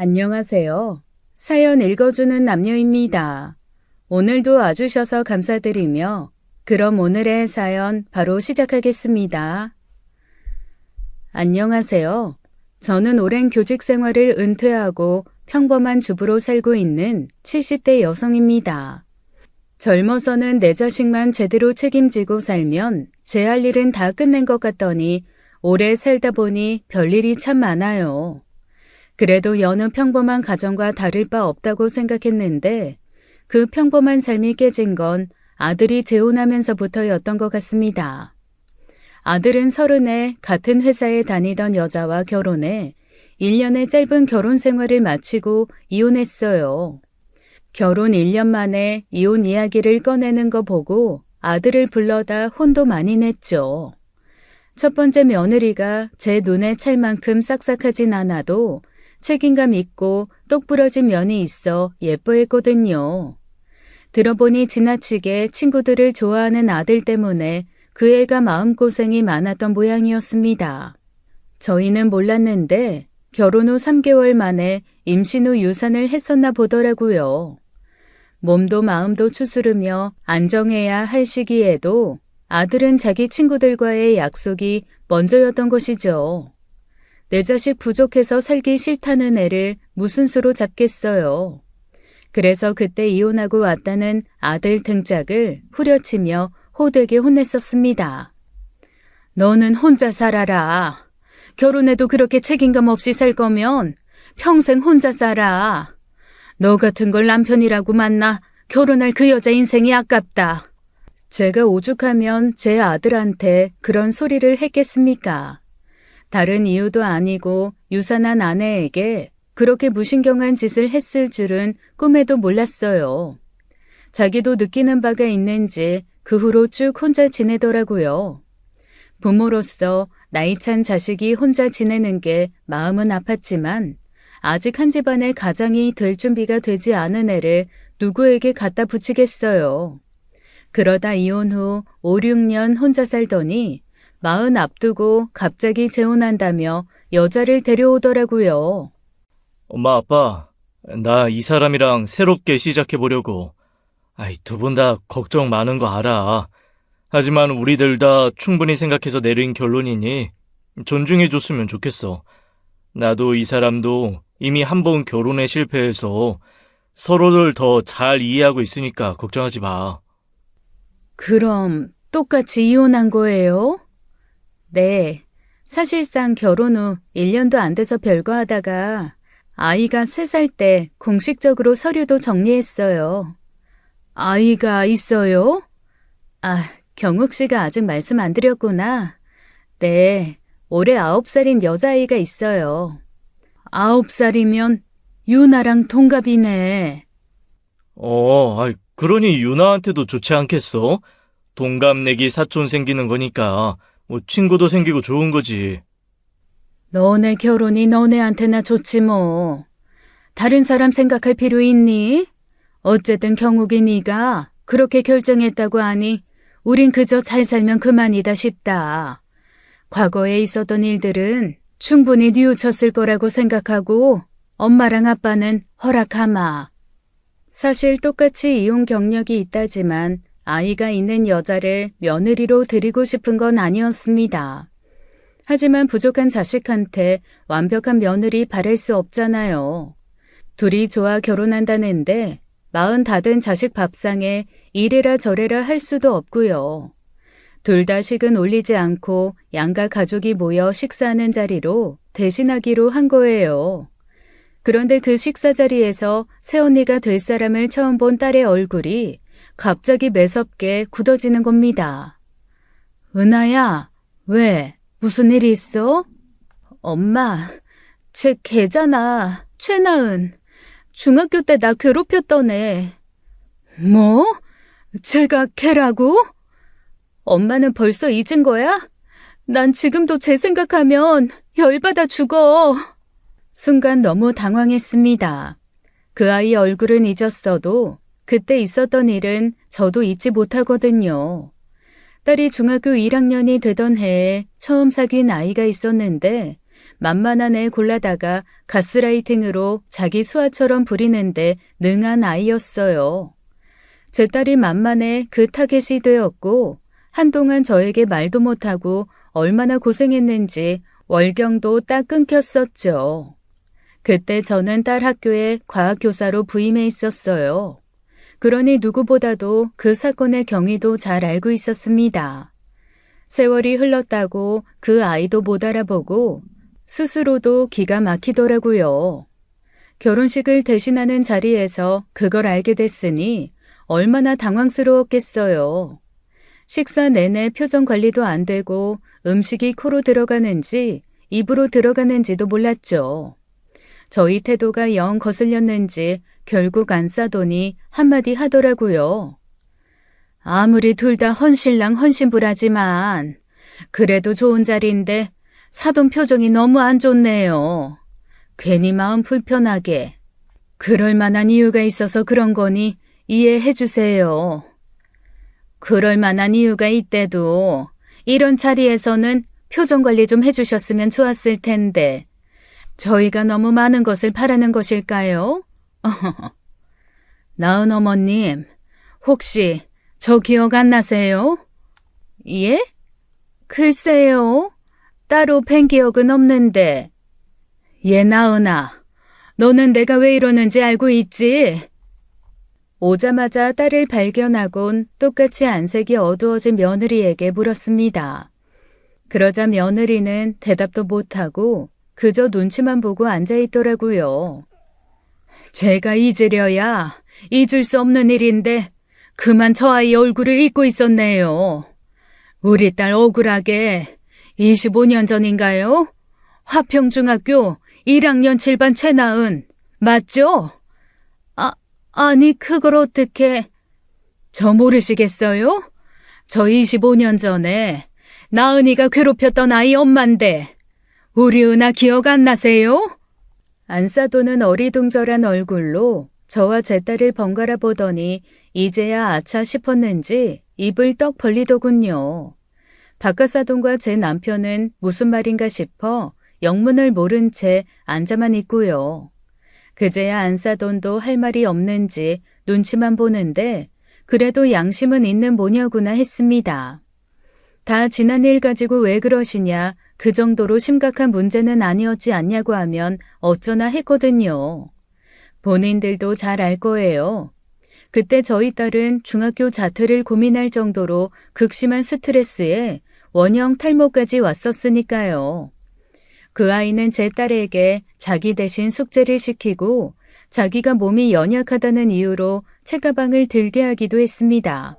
안녕하세요. 사연 읽어주는 남녀입니다. 오늘도 와주셔서 감사드리며 그럼 오늘의 사연 바로 시작하겠습니다. 안녕하세요. 저는 오랜 교직 생활을 은퇴하고 평범한 주부로 살고 있는 70대 여성입니다. 젊어서는 내 자식만 제대로 책임지고 살면 제 할 일은 다 끝낸 것 같더니 오래 살다 보니 별일이 참 많아요. 그래도 여느 평범한 가정과 다를 바 없다고 생각했는데 그 평범한 삶이 깨진 건 아들이 재혼하면서부터였던 것 같습니다. 아들은 30에 같은 회사에 다니던 여자와 결혼해 1년의 짧은 결혼 생활을 마치고 이혼했어요. 결혼 1년 만에 이혼 이야기를 꺼내는 거 보고 아들을 불러다 혼도 많이 냈죠. 첫 번째 며느리가 제 눈에 찰 만큼 싹싹하진 않아도 책임감 있고 똑부러진 면이 있어 예뻐했거든요. 들어보니 지나치게 친구들을 좋아하는 아들 때문에 그 애가 마음고생이 많았던 모양이었습니다. 저희는 몰랐는데 결혼 후 3개월 만에 임신 후 유산을 했었나 보더라고요. 몸도 마음도 추스르며 안정해야 할 시기에도 아들은 자기 친구들과의 약속이 먼저였던 것이죠. 내 자식 부족해서 살기 싫다는 애를 무슨 수로 잡겠어요. 그래서 그때 이혼하고 왔다는 아들 등짝을 후려치며 호되게 혼냈었습니다. 너는 혼자 살아라. 결혼해도 그렇게 책임감 없이 살 거면 평생 혼자 살아. 너 같은 걸 남편이라고 만나 결혼할 그 여자 인생이 아깝다. 제가 오죽하면 제 아들한테 그런 소리를 했겠습니까? 다른 이유도 아니고 유산한 아내에게 그렇게 무신경한 짓을 했을 줄은 꿈에도 몰랐어요. 자기도 느끼는 바가 있는지 그 후로 쭉 혼자 지내더라고요. 부모로서 나이 찬 자식이 혼자 지내는 게 마음은 아팠지만 아직 한 집안의 가장이 될 준비가 되지 않은 애를 누구에게 갖다 붙이겠어요. 그러다 이혼 후 5, 6년 혼자 살더니 40 앞두고 갑자기 재혼한다며 여자를 데려오더라고요. 엄마, 아빠, 나 이 사람이랑 새롭게 시작해보려고. 두 분 다 걱정 많은 거 알아. 하지만 우리들 다 충분히 생각해서 내린 결론이니 존중해줬으면 좋겠어. 나도 이 사람도 이미 한 번 결혼에 실패해서 서로를 더 잘 이해하고 있으니까 걱정하지 마. 그럼 똑같이 이혼한 거예요? 네. 사실상 결혼 후 1년도 안 돼서 별거하다가 아이가 3살 때 공식적으로 서류도 정리했어요. 아이가 있어요? 경욱 씨가 아직 말씀 안 드렸구나. 네. 올해 9살인 여자아이가 있어요. 9살이면 유나랑 동갑이네. 그러니 유나한테도 좋지 않겠어? 동갑내기 사촌 생기는 거니까 친구도 생기고 좋은 거지. 너네 결혼이 너네한테나 좋지 뭐. 다른 사람 생각할 필요 있니? 어쨌든 경욱이 네가 그렇게 결정했다고 하니 우린 그저 잘 살면 그만이다 싶다. 과거에 있었던 일들은 충분히 뉘우쳤을 거라고 생각하고 엄마랑 아빠는 허락하마. 사실 똑같이 이혼 경력이 있다지만 아이가 있는 여자를 며느리로 드리고 싶은 건 아니었습니다. 하지만 부족한 자식한테 완벽한 며느리 바랄 수 없잖아요. 둘이 좋아 결혼한다는데 40 다 된 자식 밥상에 이래라 저래라 할 수도 없고요. 둘 다 식은 올리지 않고 양가 가족이 모여 식사하는 자리로 대신하기로 한 거예요. 그런데 그 식사 자리에서 새언니가 될 사람을 처음 본 딸의 얼굴이 갑자기 매섭게 굳어지는 겁니다. 은하야, 왜? 무슨 일이 있어? 엄마, 쟤 걔잖아. 최나은. 중학교 때 나 괴롭혔던 애. 뭐? 쟤가 걔라고? 엄마는 벌써 잊은 거야? 난 지금도 쟤 생각하면 열받아 죽어. 순간 너무 당황했습니다. 그 아이 얼굴은 잊었어도 그때 있었던 일은 저도 잊지 못하거든요. 딸이 중학교 1학년이 되던 해에 처음 사귄 아이가 있었는데 만만한 애 골라다가 가스라이팅으로 자기 수하처럼 부리는데 능한 아이였어요. 제 딸이 만만해 그 타겟이 되었고 한동안 저에게 말도 못하고 얼마나 고생했는지 월경도 딱 끊겼었죠. 그때 저는 딸 학교에 과학교사로 부임해 있었어요. 그러니 누구보다도 그 사건의 경위도 잘 알고 있었습니다. 세월이 흘렀다고 그 아이도 못 알아보고 스스로도 기가 막히더라고요. 결혼식을 대신하는 자리에서 그걸 알게 됐으니 얼마나 당황스러웠겠어요. 식사 내내 표정 관리도 안 되고 음식이 코로 들어가는지 입으로 들어가는지도 몰랐죠. 저희 태도가 영 거슬렸는지 결국 안 싸더니 한마디 하더라고요. 아무리 둘 다 헌신랑 헌신부라지만 그래도 좋은 자리인데 사돈 표정이 너무 안 좋네요. 괜히 마음 불편하게. 그럴 만한 이유가 있어서 그런 거니 이해해 주세요. 그럴 만한 이유가 있대도 이런 자리에서는 표정 관리 좀 해주셨으면 좋았을 텐데 저희가 너무 많은 것을 바라는 것일까요? 나은 어머님, 혹시 저 기억 안 나세요? 예? 글쎄요. 따로 뵌 기억은 없는데. 얘 나은아, 너는 내가 왜 이러는지 알고 있지? 오자마자 딸을 발견하곤 똑같이 안색이 어두워진 며느리에게 물었습니다. 그러자 며느리는 대답도 못하고 그저 눈치만 보고 앉아있더라고요. 제가 잊으려야 잊을 수 없는 일인데 그만 저 아이 얼굴을 잊고 있었네요. 우리 딸 억울하게 25년 전인가요? 화평중학교 1학년 7반 최나은 맞죠? 아니 그걸 어떻게... 저 모르시겠어요? 저 25년 전에 나은이가 괴롭혔던 아이 엄만데 우리 은하 기억 안 나세요? 안싸도는 어리둥절한 얼굴로 저와 제 딸을 번갈아 보더니 이제야 아차 싶었는지 입을 떡 벌리더군요. 박가사돈과 제 남편은 무슨 말인가 싶어 영문을 모른 채 앉아만 있고요. 그제야 안싸돈도 할 말이 없는지 눈치만 보는데 그래도 양심은 있는 모녀구나 했습니다. 다 지난 일 가지고 왜 그러시냐, 그 정도로 심각한 문제는 아니었지 않냐고 하면 어쩌나 했거든요. 본인들도 잘 알 거예요. 그때 저희 딸은 중학교 자퇴를 고민할 정도로 극심한 스트레스에 원형 탈모까지 왔었으니까요. 그 아이는 제 딸에게 자기 대신 숙제를 시키고 자기가 몸이 연약하다는 이유로 책가방을 들게 하기도 했습니다.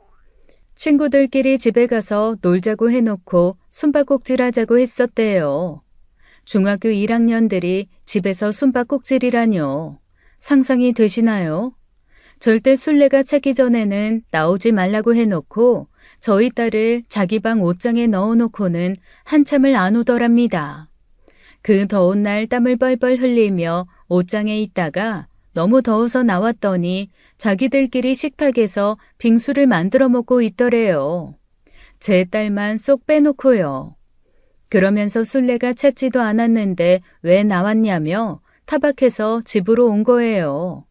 친구들끼리 집에 가서 놀자고 해놓고 숨바꼭질하자고 했었대요. 중학교 1학년들이 집에서 숨바꼭질이라뇨. 상상이 되시나요? 절대 술래가 찾기 전에는 나오지 말라고 해놓고 저희 딸을 자기 방 옷장에 넣어놓고는 한참을 안 오더랍니다. 그 더운 날 땀을 뻘뻘 흘리며 옷장에 있다가 너무 더워서 나왔더니 자기들끼리 식탁에서 빙수를 만들어 먹고 있더래요. 제 딸만 쏙 빼놓고요. 그러면서 술래가 찾지도 않았는데 왜 나왔냐며 타박해서 집으로 온 거예요.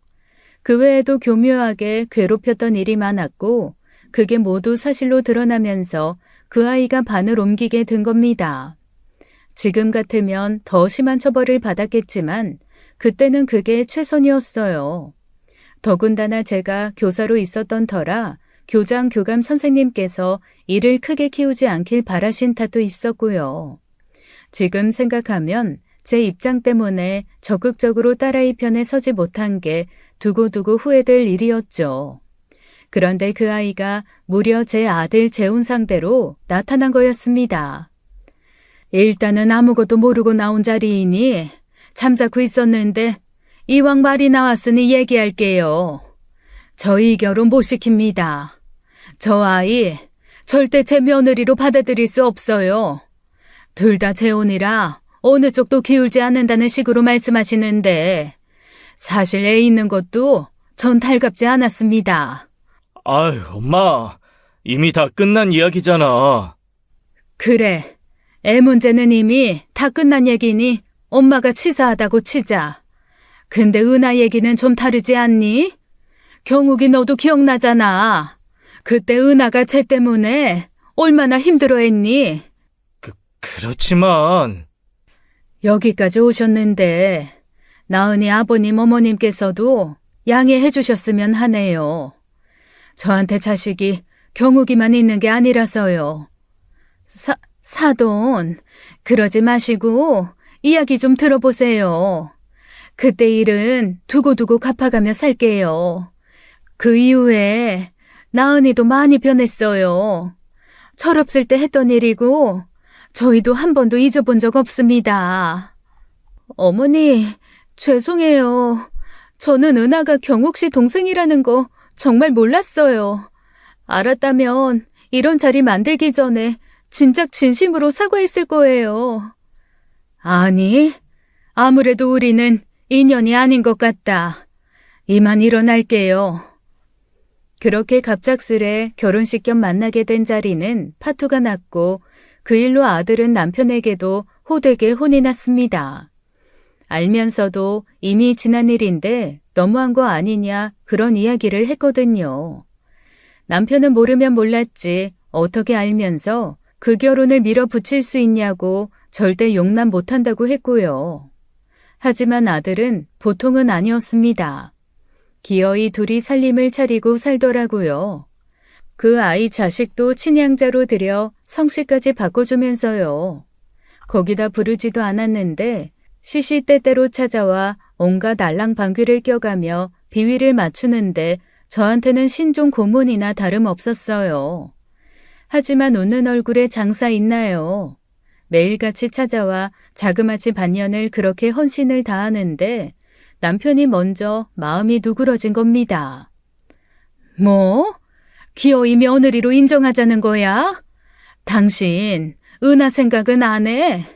그 외에도 교묘하게 괴롭혔던 일이 많았고 그게 모두 사실로 드러나면서 그 아이가 반을 옮기게 된 겁니다. 지금 같으면 더 심한 처벌을 받았겠지만 그때는 그게 최선이었어요. 더군다나 제가 교사로 있었던 터라 교장 교감 선생님께서 이를 크게 키우지 않길 바라신 탓도 있었고요. 지금 생각하면 제 입장 때문에 적극적으로 딸아이 편에 서지 못한 게 두고두고 후회될 일이었죠. 그런데 그 아이가 무려 제 아들 재혼 상대로 나타난 거였습니다. 일단은 아무것도 모르고 나온 자리이니 잠자코 있었는데 이왕 말이 나왔으니 얘기할게요. 저희 결혼 못 시킵니다. 저 아이 절대 제 며느리로 받아들일 수 없어요. 둘 다 재혼이라 어느 쪽도 기울지 않는다는 식으로 말씀하시는데 사실 애 있는 것도 전 달갑지 않았습니다. 아유, 엄마. 이미 다 끝난 이야기잖아. 그래. 애 문제는 이미 다 끝난 얘기니 엄마가 치사하다고 치자. 근데 은하 얘기는 좀 다르지 않니? 경욱이 너도 기억나잖아. 그때 은하가 쟤 때문에 얼마나 힘들어했니? 그렇지만 여기까지 오셨는데 나은이 아버님 어머님께서도 양해해 주셨으면 하네요. 저한테 자식이 경욱이만 있는 게 아니라서요. 사돈, 그러지 마시고 이야기 좀 들어보세요. 그때 일은 두고두고 갚아가며 살게요. 그 이후에 나은이도 많이 변했어요. 철없을 때 했던 일이고 저희도 한 번도 잊어본 적 없습니다. 어머니, 죄송해요. 저는 은하가 경욱 씨 동생이라는 거 정말 몰랐어요. 알았다면 이런 자리 만들기 전에 진작 진심으로 사과했을 거예요. 아니, 아무래도 우리는 인연이 아닌 것 같다. 이만 일어날게요. 그렇게 갑작스레 결혼식 겸 만나게 된 자리는 파토가 났고 그 일로 아들은 남편에게도 호되게 혼이 났습니다. 알면서도 이미 지난 일인데 너무한 거 아니냐 그런 이야기를 했거든요. 남편은 모르면 몰랐지 어떻게 알면서 그 결혼을 밀어붙일 수 있냐고 절대 용납 못한다고 했고요. 하지만 아들은 보통은 아니었습니다. 기어이 둘이 살림을 차리고 살더라고요. 그 아이 자식도 친양자로 들여 성씨까지 바꿔주면서요. 거기다 부르지도 않았는데 시시때때로 찾아와 온갖 알랑방귀를 껴가며 비위를 맞추는데 저한테는 신종 고문이나 다름없었어요. 하지만 웃는 얼굴에 장사 있나요? 매일같이 찾아와 자그마치 반년을 그렇게 헌신을 다하는데 남편이 먼저 마음이 누그러진 겁니다. 뭐? 기어이 며느리로 인정하자는 거야? 당신 은하 생각은 안 해?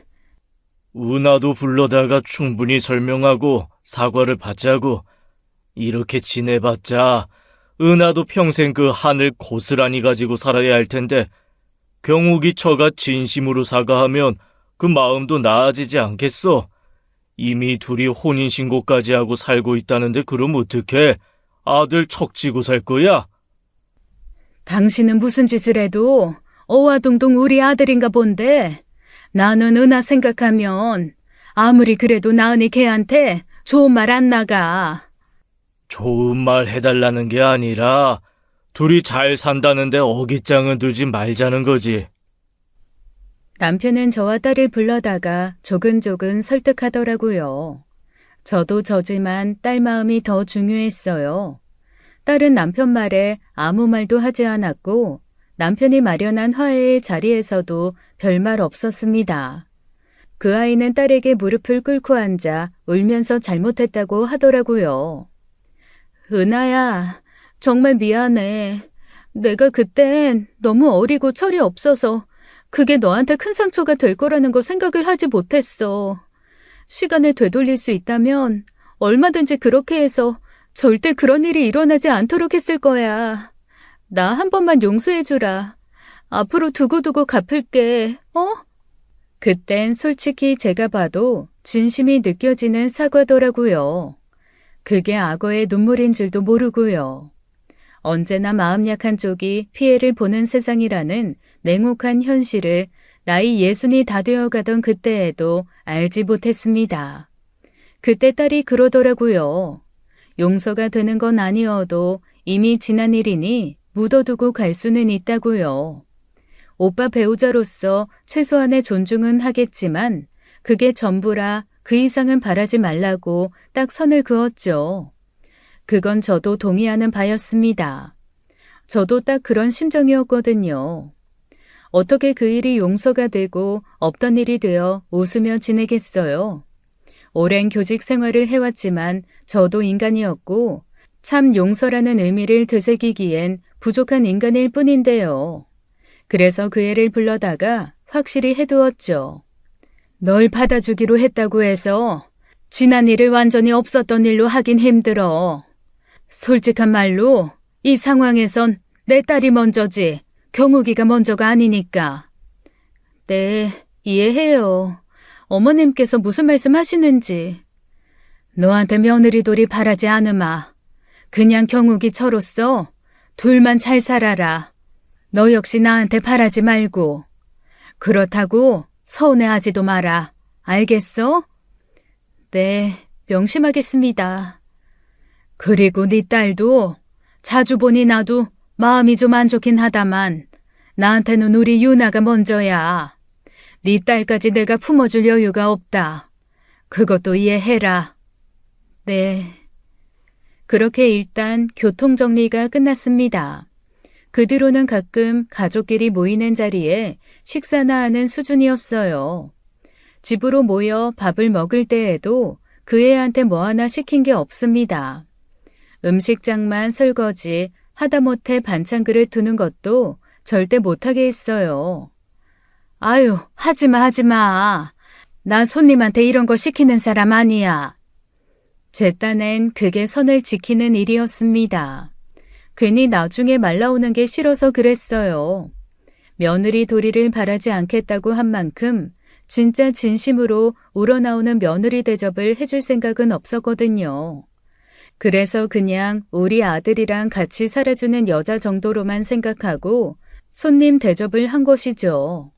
은하도 불러다가 충분히 설명하고 사과를 받자고. 이렇게 지내봤자 은하도 평생 그 한을 고스란히 가지고 살아야 할 텐데 경욱이 처가 진심으로 사과하면 그 마음도 나아지지 않겠어? 이미 둘이 혼인신고까지 하고 살고 있다는데 그럼 어떡해? 아들 척지고 살 거야? 당신은 무슨 짓을 해도 어와둥둥 우리 아들인가 본데 나는 은하 생각하면 아무리 그래도 나은이 걔한테 좋은 말 안 나가. 좋은 말 해달라는 게 아니라 둘이 잘 산다는데 어깃장은 두지 말자는 거지. 남편은 저와 딸을 불러다가 조근조근 설득하더라고요. 저도 저지만 딸 마음이 더 중요했어요. 딸은 남편 말에 아무 말도 하지 않았고 남편이 마련한 화해의 자리에서도 별말 없었습니다. 그 아이는 딸에게 무릎을 꿇고 앉아 울면서 잘못했다고 하더라고요. 은하야, 정말 미안해. 내가 그땐 너무 어리고 철이 없어서 그게 너한테 큰 상처가 될 거라는 거 생각을 하지 못했어. 시간을 되돌릴 수 있다면 얼마든지 그렇게 해서 절대 그런 일이 일어나지 않도록 했을 거야. 나 한 번만 용서해주라. 앞으로 두고두고 갚을게, 어? 그땐 솔직히 제가 봐도 진심이 느껴지는 사과더라고요. 그게 악어의 눈물인 줄도 모르고요. 언제나 마음 약한 쪽이 피해를 보는 세상이라는 냉혹한 현실을 나이 60이 다 되어가던 그때에도 알지 못했습니다. 그때 딸이 그러더라고요. 용서가 되는 건 아니어도 이미 지난 일이니 묻어두고 갈 수는 있다고요. 오빠 배우자로서 최소한의 존중은 하겠지만 그게 전부라 그 이상은 바라지 말라고 딱 선을 그었죠. 그건 저도 동의하는 바였습니다. 저도 딱 그런 심정이었거든요. 어떻게 그 일이 용서가 되고 없던 일이 되어 웃으며 지내겠어요. 오랜 교직 생활을 해왔지만 저도 인간이었고 참 용서라는 의미를 되새기기엔 부족한 인간일 뿐인데요. 그래서 그 애를 불러다가 확실히 해두었죠. 널 받아주기로 했다고 해서 지난 일을 완전히 없었던 일로 하긴 힘들어. 솔직한 말로 이 상황에선 내 딸이 먼저지 경욱이가 먼저가 아니니까. 네, 이해해요. 어머님께서 무슨 말씀 하시는지. 너한테 며느리 돌이 바라지 않으마. 그냥 경욱이처로서 둘만 잘 살아라. 너 역시 나한테 바라지 말고. 그렇다고 서운해하지도 마라. 알겠어? 네, 명심하겠습니다. 그리고 네 딸도 자주 보니 나도 마음이 좀 안 좋긴 하다만 나한테는 우리 유나가 먼저야. 네 딸까지 내가 품어줄 여유가 없다. 그것도 이해해라. 네. 그렇게 일단 교통정리가 끝났습니다. 그 뒤로는 가끔 가족끼리 모이는 자리에 식사나 하는 수준이었어요. 집으로 모여 밥을 먹을 때에도 그 애한테 뭐 하나 시킨 게 없습니다. 음식장만 설거지, 하다못해 반찬 그릇 두는 것도 절대 못하게 했어요. 아유, 하지마. 나 손님한테 이런 거 시키는 사람 아니야. 제 딴엔 그게 선을 지키는 일이었습니다. 괜히 나중에 말 나오는 게 싫어서 그랬어요. 며느리 도리를 바라지 않겠다고 한 만큼 진짜 진심으로 우러나오는 며느리 대접을 해줄 생각은 없었거든요. 그래서 그냥 우리 아들이랑 같이 살아주는 여자 정도로만 생각하고 손님 대접을 한 것이죠.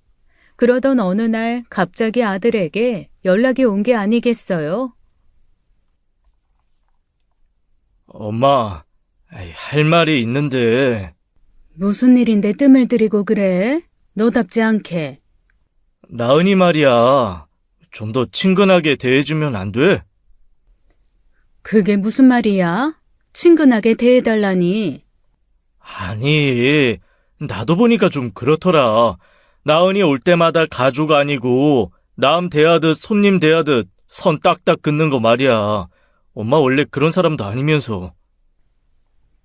그러던 어느 날 갑자기 아들에게 연락이 온 게 아니겠어요? 엄마, 할 말이 있는데. 무슨 일인데 뜸을 들이고 그래? 너답지 않게. 나은이 말이야. 좀 더 친근하게 대해주면 안 돼? 그게 무슨 말이야? 친근하게 대해달라니. 아니, 나도 보니까 좀 그렇더라. 나은이 올 때마다 가족 아니고 남 대하듯 손님 대하듯 선 딱딱 긋는 거 말이야. 엄마 원래 그런 사람도 아니면서.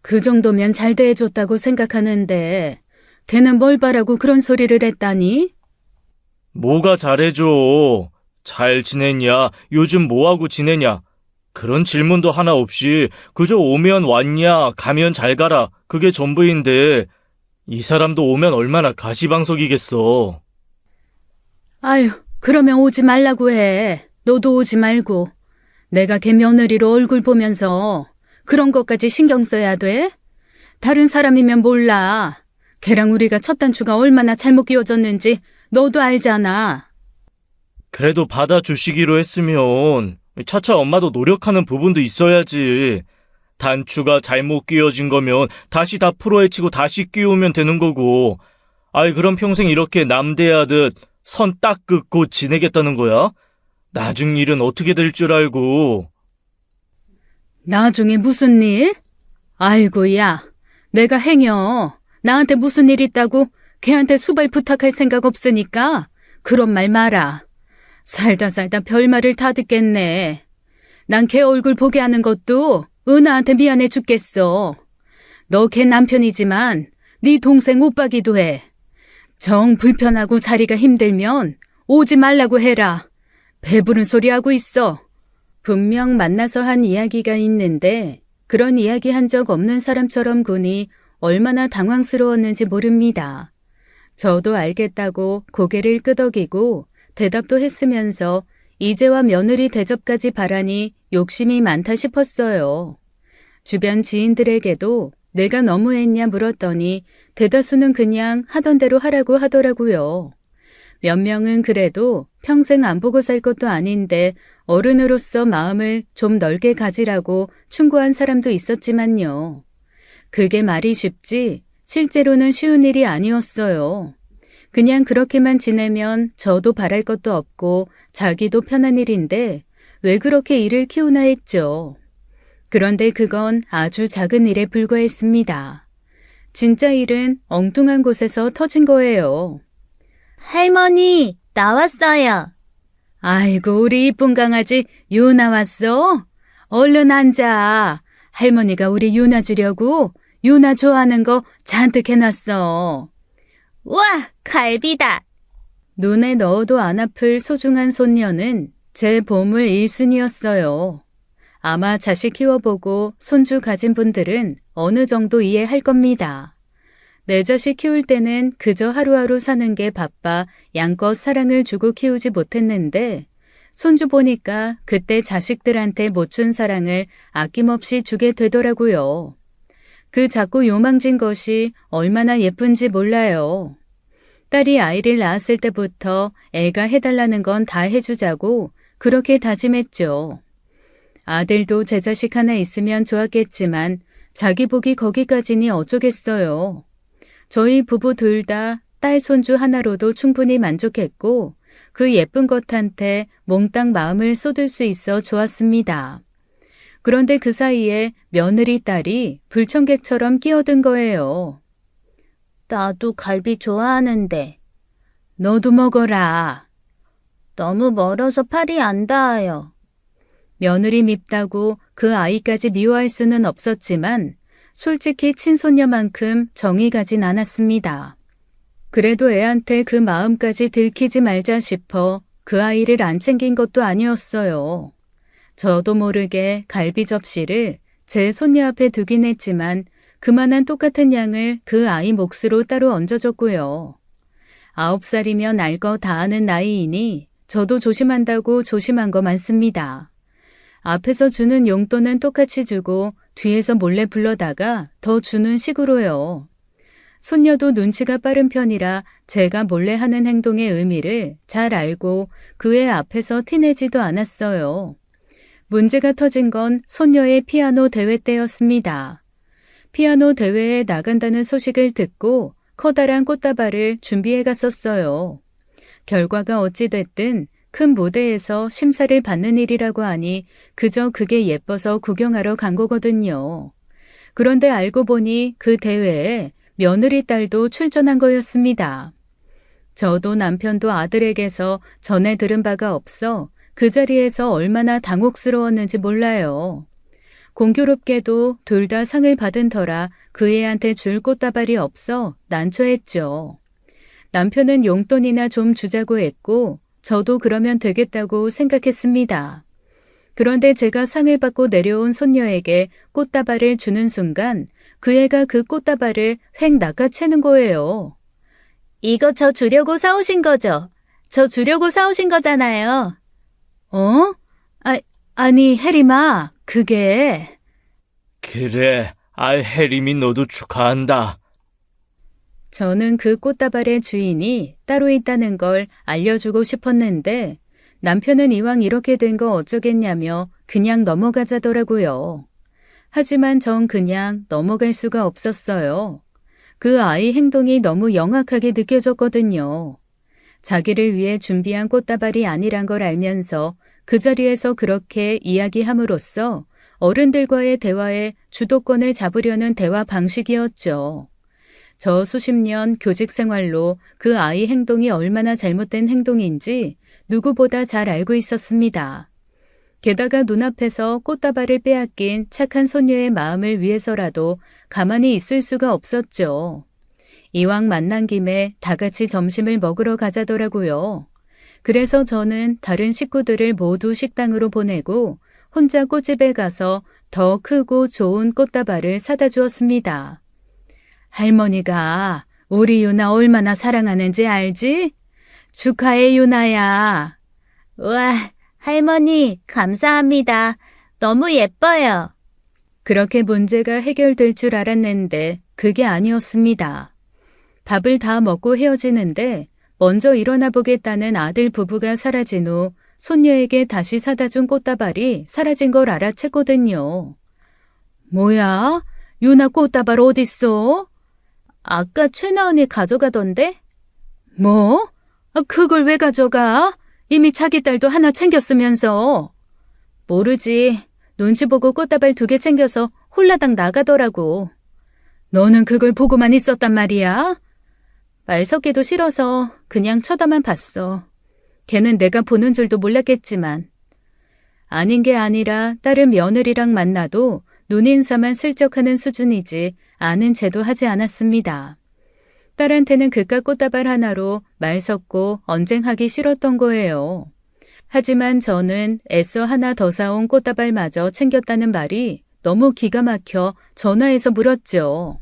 그 정도면 잘 대해줬다고 생각하는데 걔는 뭘 바라고 그런 소리를 했다니? 뭐가 잘해줘? 잘 지냈냐? 요즘 뭐하고 지내냐? 그런 질문도 하나 없이 그저 오면 왔냐? 가면 잘 가라. 그게 전부인데 이 사람도 오면 얼마나 가시방석이겠어. 아유, 그러면 오지 말라고 해. 너도 오지 말고. 내가 걔 며느리로 얼굴 보면서 그런 것까지 신경 써야 돼? 다른 사람이면 몰라. 걔랑 우리가 첫 단추가 얼마나 잘못 끼워졌는지 너도 알잖아. 그래도 받아주시기로 했으면 차차 엄마도 노력하는 부분도 있어야지. 단추가 잘못 끼워진 거면 다시 다 풀어헤치고 다시 끼우면 되는 거고. 아이, 그럼 평생 이렇게 남대하듯 선 딱 긋고 지내겠다는 거야? 나중 일은 어떻게 될 줄 알고. 나중에 무슨 일? 아이고, 야. 내가 행여 나한테 무슨 일 있다고 걔한테 수발 부탁할 생각 없으니까 그런 말 마라. 살다 별말을 다 듣겠네. 난 걔 얼굴 보게 하는 것도 은하한테 미안해 죽겠어. 너 걔 남편이지만 네 동생 오빠기도 해. 정 불편하고 자리가 힘들면 오지 말라고 해라. 배부른 소리 하고 있어. 분명 만나서 한 이야기가 있는데 그런 이야기 한 적 없는 사람처럼 군이 얼마나 당황스러웠는지 모릅니다. 저도 알겠다고 고개를 끄덕이고 대답도 했으면서 이제와 며느리 대접까지 바라니 욕심이 많다 싶었어요. 주변 지인들에게도 내가 너무했냐 물었더니 대다수는 그냥 하던 대로 하라고 하더라고요. 몇 명은 그래도 평생 안 보고 살 것도 아닌데 어른으로서 마음을 좀 넓게 가지라고 충고한 사람도 있었지만요. 그게 말이 쉽지 실제로는 쉬운 일이 아니었어요. 그냥 그렇게만 지내면 저도 바랄 것도 없고 자기도 편한 일인데 왜 그렇게 일을 키우나 했죠. 그런데 그건 아주 작은 일에 불과했습니다. 진짜 일은 엉뚱한 곳에서 터진 거예요. 할머니, 나왔어요. 아이고, 우리 이쁜 강아지 유나 왔어? 얼른 앉아. 할머니가 우리 유나 주려고 유나 좋아하는 거 잔뜩 해놨어. 우와, 갈비다. 눈에 넣어도 안 아플 소중한 손녀는 제 보물 1순위였어요. 아마 자식 키워보고 손주 가진 분들은 어느 정도 이해할 겁니다. 내 자식 키울 때는 그저 하루하루 사는 게 바빠 양껏 사랑을 주고 키우지 못했는데 손주 보니까 그때 자식들한테 못 준 사랑을 아낌없이 주게 되더라고요. 그 작고 요망진 것이 얼마나 예쁜지 몰라요. 딸이 아이를 낳았을 때부터 애가 해달라는 건 다 해주자고 그렇게 다짐했죠. 아들도 제 자식 하나 있으면 좋았겠지만 자기 복이 거기까지니 어쩌겠어요. 저희 부부 둘 다 딸 손주 하나로도 충분히 만족했고 그 예쁜 것한테 몽땅 마음을 쏟을 수 있어 좋았습니다. 그런데 그 사이에 며느리 딸이 불청객처럼 끼어든 거예요. 나도 갈비 좋아하는데. 너도 먹어라. 너무 멀어서 팔이 안 닿아요. 며느리 밉다고 그 아이까지 미워할 수는 없었지만 솔직히 친손녀만큼 정이 가진 않았습니다. 그래도 애한테 그 마음까지 들키지 말자 싶어 그 아이를 안 챙긴 것도 아니었어요. 저도 모르게 갈비 접시를 제 손녀 앞에 두긴 했지만 그만한 똑같은 양을 그 아이 몫으로 따로 얹어줬고요. 9살이면 알 거 다 아는 나이이니 저도 조심한다고 조심한 거 많습니다. 앞에서 주는 용돈은 똑같이 주고 뒤에서 몰래 불러다가 더 주는 식으로요. 손녀도 눈치가 빠른 편이라 제가 몰래 하는 행동의 의미를 잘 알고 그의 앞에서 티내지도 않았어요. 문제가 터진 건 손녀의 피아노 대회 때였습니다. 피아노 대회에 나간다는 소식을 듣고 커다란 꽃다발을 준비해 갔었어요. 결과가 어찌됐든 큰 무대에서 심사를 받는 일이라고 하니 그저 그게 예뻐서 구경하러 간 거거든요. 그런데 알고 보니 그 대회에 며느리 딸도 출전한 거였습니다. 저도 남편도 아들에게서 전에 들은 바가 없어 그 자리에서 얼마나 당혹스러웠는지 몰라요. 공교롭게도 둘 다 상을 받은 터라 그 애한테 줄 꽃다발이 없어 난처했죠. 남편은 용돈이나 좀 주자고 했고 저도 그러면 되겠다고 생각했습니다. 그런데 제가 상을 받고 내려온 손녀에게 꽃다발을 주는 순간 그 애가 그 꽃다발을 획 낚아채는 거예요. 이거 저 주려고 사오신 거죠? 저 주려고 사오신 거잖아요. 어? 아니 혜림아, 그게... 그래, 혜림이 너도 축하한다. 저는 그 꽃다발의 주인이 따로 있다는 걸 알려주고 싶었는데 남편은 이왕 이렇게 된 거 어쩌겠냐며 그냥 넘어가자더라고요. 하지만 전 그냥 넘어갈 수가 없었어요. 그 아이 행동이 너무 영악하게 느껴졌거든요. 자기를 위해 준비한 꽃다발이 아니란 걸 알면서 그 자리에서 그렇게 이야기함으로써 어른들과의 대화에 주도권을 잡으려는 대화 방식이었죠. 저 수십 년 교직 생활로 그 아이 행동이 얼마나 잘못된 행동인지 누구보다 잘 알고 있었습니다. 게다가 눈앞에서 꽃다발을 빼앗긴 착한 손녀의 마음을 위해서라도 가만히 있을 수가 없었죠. 이왕 만난 김에 다 같이 점심을 먹으러 가자더라고요. 그래서 저는 다른 식구들을 모두 식당으로 보내고 혼자 꽃집에 가서 더 크고 좋은 꽃다발을 사다 주었습니다. 할머니가 우리 유나 얼마나 사랑하는지 알지? 축하해 유나야. 우와, 할머니, 감사합니다. 너무 예뻐요. 그렇게 문제가 해결될 줄 알았는데 그게 아니었습니다. 밥을 다 먹고 헤어지는데 먼저 일어나 보겠다는 아들 부부가 사라진 후 손녀에게 다시 사다 준 꽃다발이 사라진 걸 알아챘거든요. 뭐야? 유나 꽃다발 어딨어? 아까 최나 언니 가져가던데? 뭐? 그걸 왜 가져가? 이미 자기 딸도 하나 챙겼으면서. 모르지. 눈치 보고 꽃다발 2개 챙겨서 홀라당 나가더라고. 너는 그걸 보고만 있었단 말이야? 말 섞기도 싫어서 그냥 쳐다만 봤어. 걔는 내가 보는 줄도 몰랐겠지만. 아닌 게 아니라 다른 며느리랑 만나도 눈인사만 슬쩍 하는 수준이지 아는 채도 하지 않았습니다. 딸한테는 그깟 꽃다발 하나로 말 섞고 언쟁하기 싫었던 거예요. 하지만 저는 애써 하나 더 사온 꽃다발마저 챙겼다는 말이 너무 기가 막혀 전화해서 물었죠.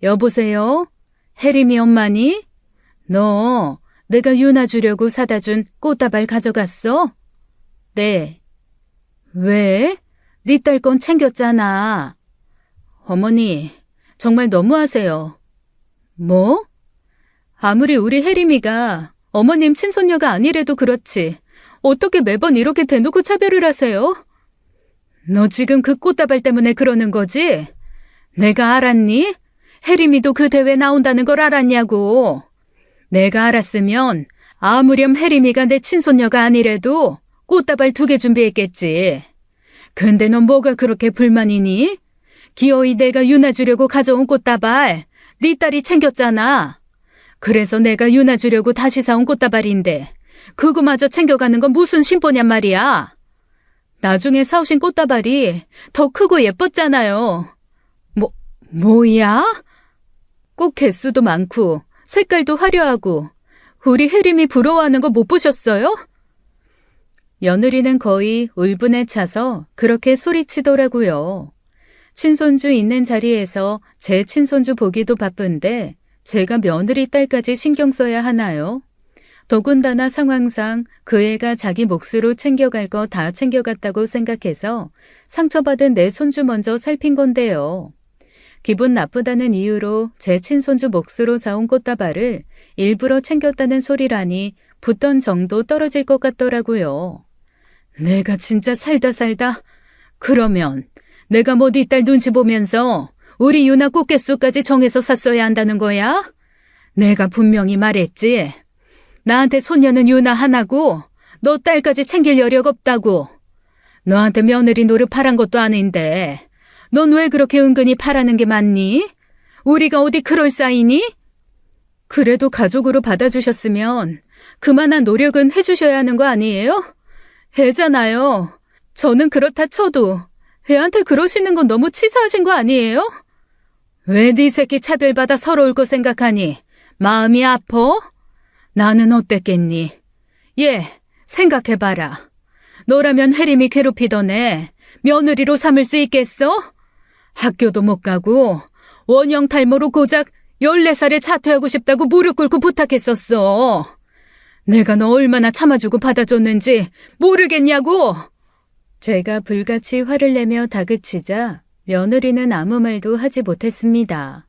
여보세요? 혜림이 엄마니? 너 내가 유나 주려고 사다 준 꽃다발 가져갔어? 네. 왜? 네 딸 건 챙겼잖아. 어머니, 정말 너무하세요. 뭐? 아무리 우리 혜림이가 어머님 친손녀가 아니래도 그렇지. 어떻게 매번 이렇게 대놓고 차별을 하세요? 너 지금 그 꽃다발 때문에 그러는 거지? 내가 알았니? 혜림이도 그 대회 나온다는 걸 알았냐고. 내가 알았으면 아무렴 혜림이가 내 친손녀가 아니래도 꽃다발 2개 준비했겠지. 근데 넌 뭐가 그렇게 불만이니? 기어이 내가 유나 주려고 가져온 꽃다발 네 딸이 챙겼잖아. 그래서 내가 유나 주려고 다시 사온 꽃다발인데 그거마저 챙겨가는 건 무슨 심보냔 말이야. 나중에 사오신 꽃다발이 더 크고 예뻤잖아요. 뭐야? 꽃 개수도 많고 색깔도 화려하고 우리 혜림이 부러워하는 거 못 보셨어요? 며느리는 거의 울분에 차서 그렇게 소리치더라고요. 친손주 있는 자리에서 제 친손주 보기도 바쁜데 제가 며느리 딸까지 신경 써야 하나요? 더군다나 상황상 그 애가 자기 몫으로 챙겨갈 거 다 챙겨갔다고 생각해서 상처받은 내 손주 먼저 살핀 건데요. 기분 나쁘다는 이유로 제 친손주 몫으로 사온 꽃다발을 일부러 챙겼다는 소리라니 붙던 정도 떨어질 것 같더라고요. 내가 진짜 살다 그러면 내가 뭐 네 딸 눈치 보면서 우리 유나 꽃개수까지 정해서 샀어야 한다는 거야? 내가 분명히 말했지. 나한테 손녀는 유나 하나고 너 딸까지 챙길 여력 없다고. 너한테 며느리 노릇 바란 것도 아닌데 넌 왜 그렇게 은근히 바라는 게 많니? 우리가 어디 그럴 사이니? 그래도 가족으로 받아주셨으면 그만한 노력은 해주셔야 하는 거 아니에요? 애잖아요. 저는 그렇다 쳐도 애한테 그러시는 건 너무 치사하신 거 아니에요? 왜 네 새끼 차별받아 서러울 거 생각하니? 마음이 아파? 나는 어땠겠니? 생각해봐라. 너라면 혜림이 괴롭히던 애 며느리로 삼을 수 있겠어? 학교도 못 가고 원형 탈모로 고작 14살에 자퇴하고 싶다고 무릎 꿇고 부탁했었어. 내가 너 얼마나 참아주고 받아줬는지 모르겠냐고. 제가 불같이 화를 내며 다그치자 며느리는 아무 말도 하지 못했습니다.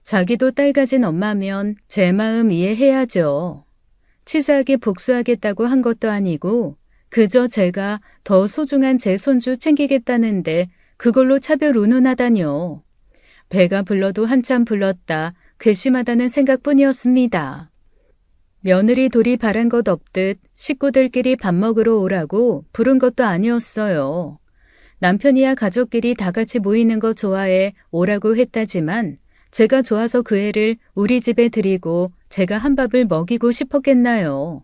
자기도 딸 가진 엄마면 제 마음 이해해야죠. 치사하게 복수하겠다고 한 것도 아니고 그저 제가 더 소중한 제 손주 챙기겠다는데 그걸로 차별 운운하다뇨. 배가 불러도 한참 불렀다 괘씸하다는 생각뿐이었습니다. 며느리 둘이 바란 것 없듯 식구들끼리 밥 먹으러 오라고 부른 것도 아니었어요. 남편이야 가족끼리 다 같이 모이는 거 좋아해 오라고 했다지만 제가 좋아서 그 애를 우리 집에 들이고 제가 한 밥을 먹이고 싶었겠나요.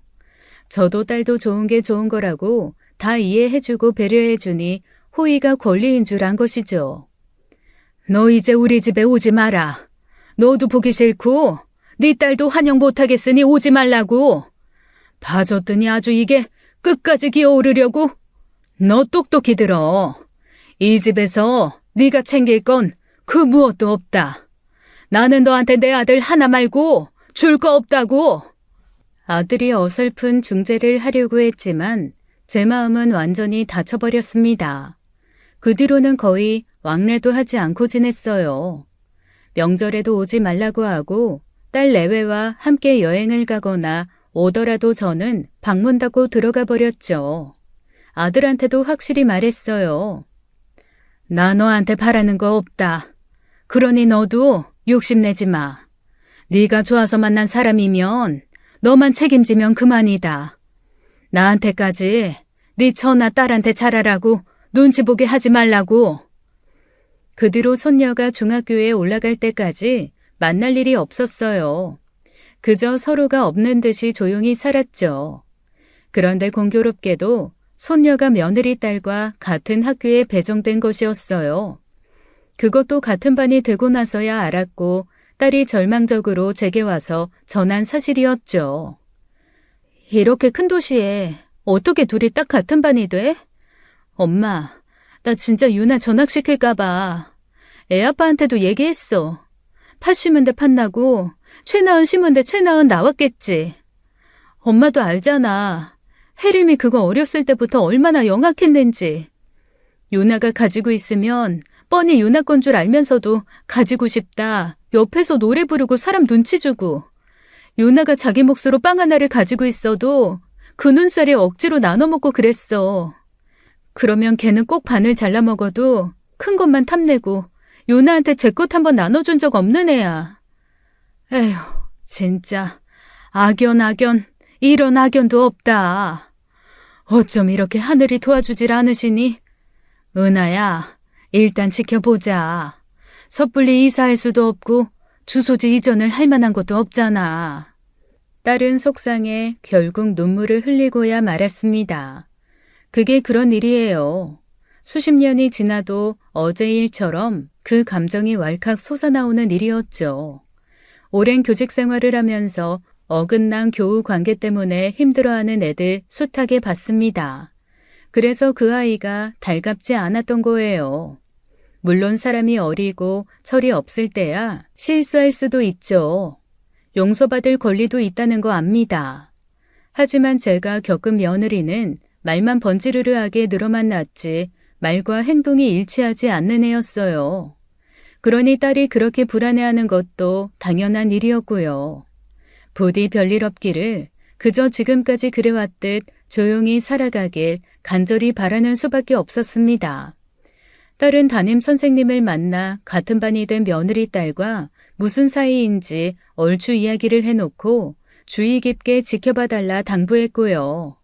저도 딸도 좋은 게 좋은 거라고 다 이해해주고 배려해주니 호의가 권리인 줄 안 것이죠. 너 이제 우리 집에 오지 마라. 너도 보기 싫고 네 딸도 환영 못하겠으니 오지 말라고. 봐줬더니 아주 이게 끝까지 기어오르려고. 너 똑똑히 들어. 이 집에서 네가 챙길 건 그 무엇도 없다. 나는 너한테 내 아들 하나 말고 줄 거 없다고. 아들이 어설픈 중재를 하려고 했지만 제 마음은 완전히 닫혀버렸습니다. 그 뒤로는 거의 왕래도 하지 않고 지냈어요. 명절에도 오지 말라고 하고 딸 내외와 함께 여행을 가거나 오더라도 저는 방문 닫고 들어가 버렸죠. 아들한테도 확실히 말했어요. 나 너한테 바라는 거 없다. 그러니 너도 욕심내지 마. 네가 좋아서 만난 사람이면 너만 책임지면 그만이다. 나한테까지 네 처나 딸한테 잘하라고 눈치 보게 하지 말라고. 그 뒤로 손녀가 중학교에 올라갈 때까지 만날 일이 없었어요. 그저 서로가 없는 듯이 조용히 살았죠. 그런데 공교롭게도 손녀가 며느리 딸과 같은 학교에 배정된 것이었어요. 그것도 같은 반이 되고 나서야 알았고 딸이 절망적으로 제게 와서 전한 사실이었죠. 이렇게 큰 도시에 어떻게 둘이 딱 같은 반이 돼? 엄마, 나 진짜 유나 전학시킬까봐. 애 아빠한테도 얘기했어. 팥 심은 데 팥 나고 최나은 심은 데 최나은 나왔겠지. 엄마도 알잖아. 혜림이 그거 어렸을 때부터 얼마나 영악했는지. 유나가 가지고 있으면 뻔히 유나 건 줄 알면서도 가지고 싶다. 옆에서 노래 부르고 사람 눈치 주고. 유나가 자기 몫으로 빵 하나를 가지고 있어도 그 눈살에 억지로 나눠 먹고 그랬어. 그러면 걔는 꼭 반을 잘라 먹어도 큰 것만 탐내고 유나한테 제 것 한번 나눠준 적 없는 애야. 에휴, 진짜 악연, 이런 악연도 없다. 어쩜 이렇게 하늘이 도와주질 않으시니? 은하야, 일단 지켜보자. 섣불리 이사할 수도 없고 주소지 이전을 할 만한 것도 없잖아. 딸은 속상해 결국 눈물을 흘리고야 말았습니다. 그게 그런 일이에요. 수십 년이 지나도 어제 일처럼 그 감정이 왈칵 솟아나오는 일이었죠. 오랜 교직 생활을 하면서 어긋난 교우 관계 때문에 힘들어하는 애들 숱하게 봤습니다. 그래서 그 아이가 달갑지 않았던 거예요. 물론 사람이 어리고 철이 없을 때야 실수할 수도 있죠. 용서받을 권리도 있다는 거 압니다. 하지만 제가 겪은 며느리는 말만 번지르르하게 늘어만 놨지 말과 행동이 일치하지 않는 애였어요. 그러니 딸이 그렇게 불안해하는 것도 당연한 일이었고요. 부디 별일 없기를 그저 지금까지 그래왔듯 조용히 살아가길 간절히 바라는 수밖에 없었습니다. 딸은 담임 선생님을 만나 같은 반이 된 며느리 딸과 무슨 사이인지 얼추 이야기를 해놓고 주의 깊게 지켜봐달라 당부했고요.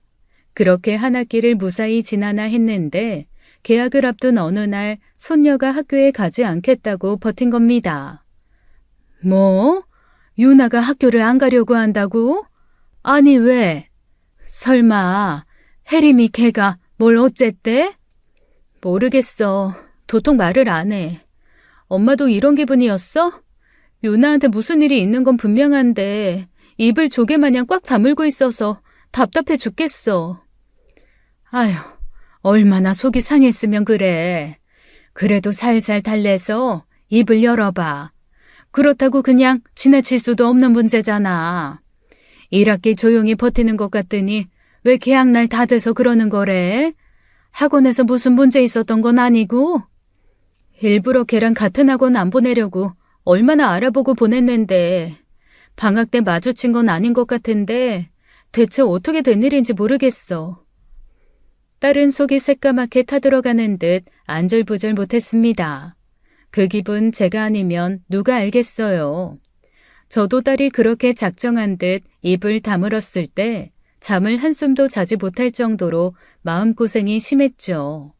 그렇게 한 학기를 무사히 지나나 했는데 개학을 앞둔 어느 날 손녀가 학교에 가지 않겠다고 버틴 겁니다. 뭐? 유나가 학교를 안 가려고 한다고? 아니 왜? 설마 혜림이 걔가 뭘 어쨌대? 모르겠어. 도통 말을 안 해. 엄마도 이런 기분이었어? 유나한테 무슨 일이 있는 건 분명한데 입을 조개마냥 꽉 다물고 있어서 답답해 죽겠어. 아휴, 얼마나 속이 상했으면 그래. 그래도 살살 달래서 입을 열어봐. 그렇다고 그냥 지나칠 수도 없는 문제잖아. 1학기 조용히 버티는 것 같더니 왜 개학날 다 돼서 그러는 거래? 학원에서 무슨 문제 있었던 건 아니고? 일부러 걔랑 같은 학원 안 보내려고 얼마나 알아보고 보냈는데 방학 때 마주친 건 아닌 것 같은데 대체 어떻게 된 일인지 모르겠어. 딸은 속이 새까맣게 타들어가는 듯 안절부절 못했습니다. 그 기분 제가 아니면 누가 알겠어요. 저도 딸이 그렇게 작정한 듯 입을 다물었을 때 잠을 한숨도 자지 못할 정도로 마음고생이 심했죠.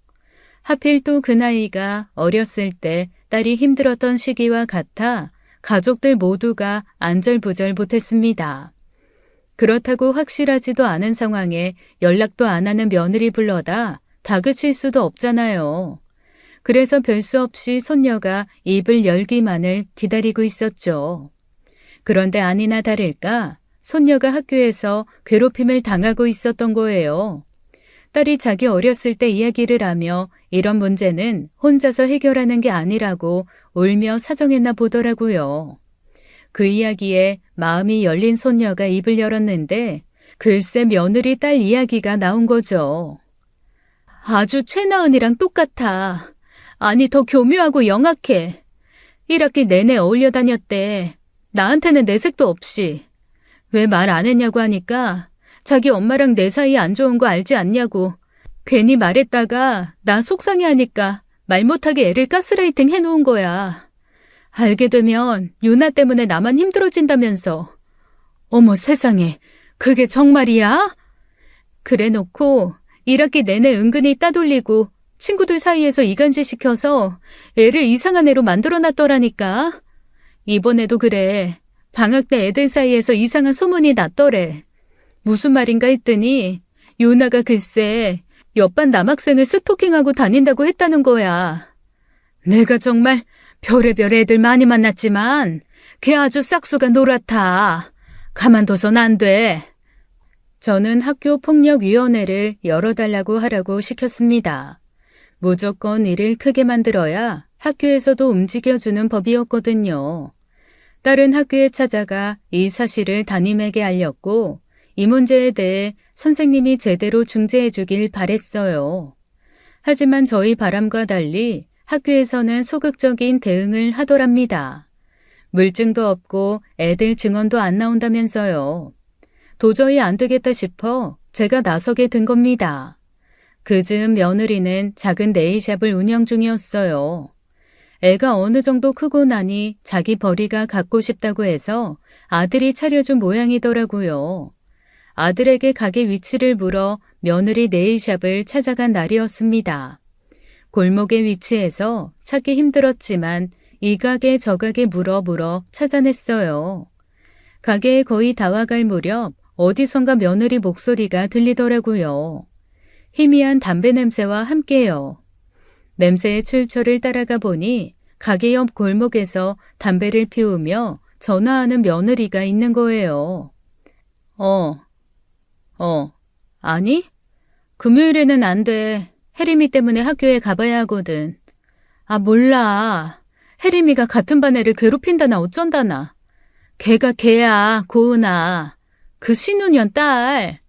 하필 또 그 나이가 어렸을 때 딸이 힘들었던 시기와 같아 가족들 모두가 안절부절 못했습니다. 그렇다고 확실하지도 않은 상황에 연락도 안 하는 며느리 불러다 다그칠 수도 없잖아요. 그래서 별 수 없이 손녀가 입을 열기만을 기다리고 있었죠. 그런데 아니나 다를까 손녀가 학교에서 괴롭힘을 당하고 있었던 거예요. 딸이 자기 어렸을 때 이야기를 하며 이런 문제는 혼자서 해결하는 게 아니라고 울며 사정했나 보더라고요. 그 이야기에 마음이 열린 손녀가 입을 열었는데 글쎄 며느리 딸 이야기가 나온 거죠. 아주 최나은이랑 똑같아. 아니 더 교묘하고 영악해. 1학기 내내 어울려 다녔대. 나한테는 내색도 없이. 왜 말 안 했냐고 하니까 자기 엄마랑 내 사이 안 좋은 거 알지 않냐고. 괜히 말했다가 나 속상해하니까 말 못하게 애를 가스라이팅 해놓은 거야. 알게 되면 유나 때문에 나만 힘들어진다면서. 어머 세상에, 그게 정말이야? 그래 놓고 1학기 내내 은근히 따돌리고 친구들 사이에서 이간질 시켜서 애를 이상한 애로 만들어놨더라니까. 이번에도 그래. 방학 때 애들 사이에서 이상한 소문이 났더래. 무슨 말인가 했더니 유나가 글쎄 옆반 남학생을 스토킹하고 다닌다고 했다는 거야. 내가 정말 별의별 애들 많이 만났지만 걔 아주 싹수가 노랗다. 가만둬선 안 돼. 저는 학교폭력위원회를 열어달라고 하라고 시켰습니다. 무조건 일을 크게 만들어야 학교에서도 움직여주는 법이었거든요. 딸은 학교에 찾아가 이 사실을 담임에게 알렸고 이 문제에 대해 선생님이 제대로 중재해 주길 바랬어요. 하지만 저희 바람과 달리 학교에서는 소극적인 대응을 하더랍니다. 물증도 없고 애들 증언도 안 나온다면서요. 도저히 안 되겠다 싶어 제가 나서게 된 겁니다. 그즈음 며느리는 작은 네일샵을 운영 중이었어요. 애가 어느 정도 크고 나니 자기 벌이가 갖고 싶다고 해서 아들이 차려준 모양이더라고요. 아들에게 가게 위치를 물어 며느리 네일샵을 찾아간 날이었습니다. 골목에 위치해서 찾기 힘들었지만 이 가게 저 가게 물어 찾아냈어요. 가게에 거의 다 와갈 무렵 어디선가 며느리 목소리가 들리더라고요. 희미한 담배 냄새와 함께요. 냄새의 출처를 따라가 보니 가게 옆 골목에서 담배를 피우며 전화하는 며느리가 있는 거예요. 아니? 금요일에는 안 돼. 혜림이 때문에 학교에 가봐야 하거든. 아, 몰라. 혜림이가 같은 반 애를 괴롭힌다나 어쩐다나. 걔가 걔야, 고은아. 그 신우년 딸.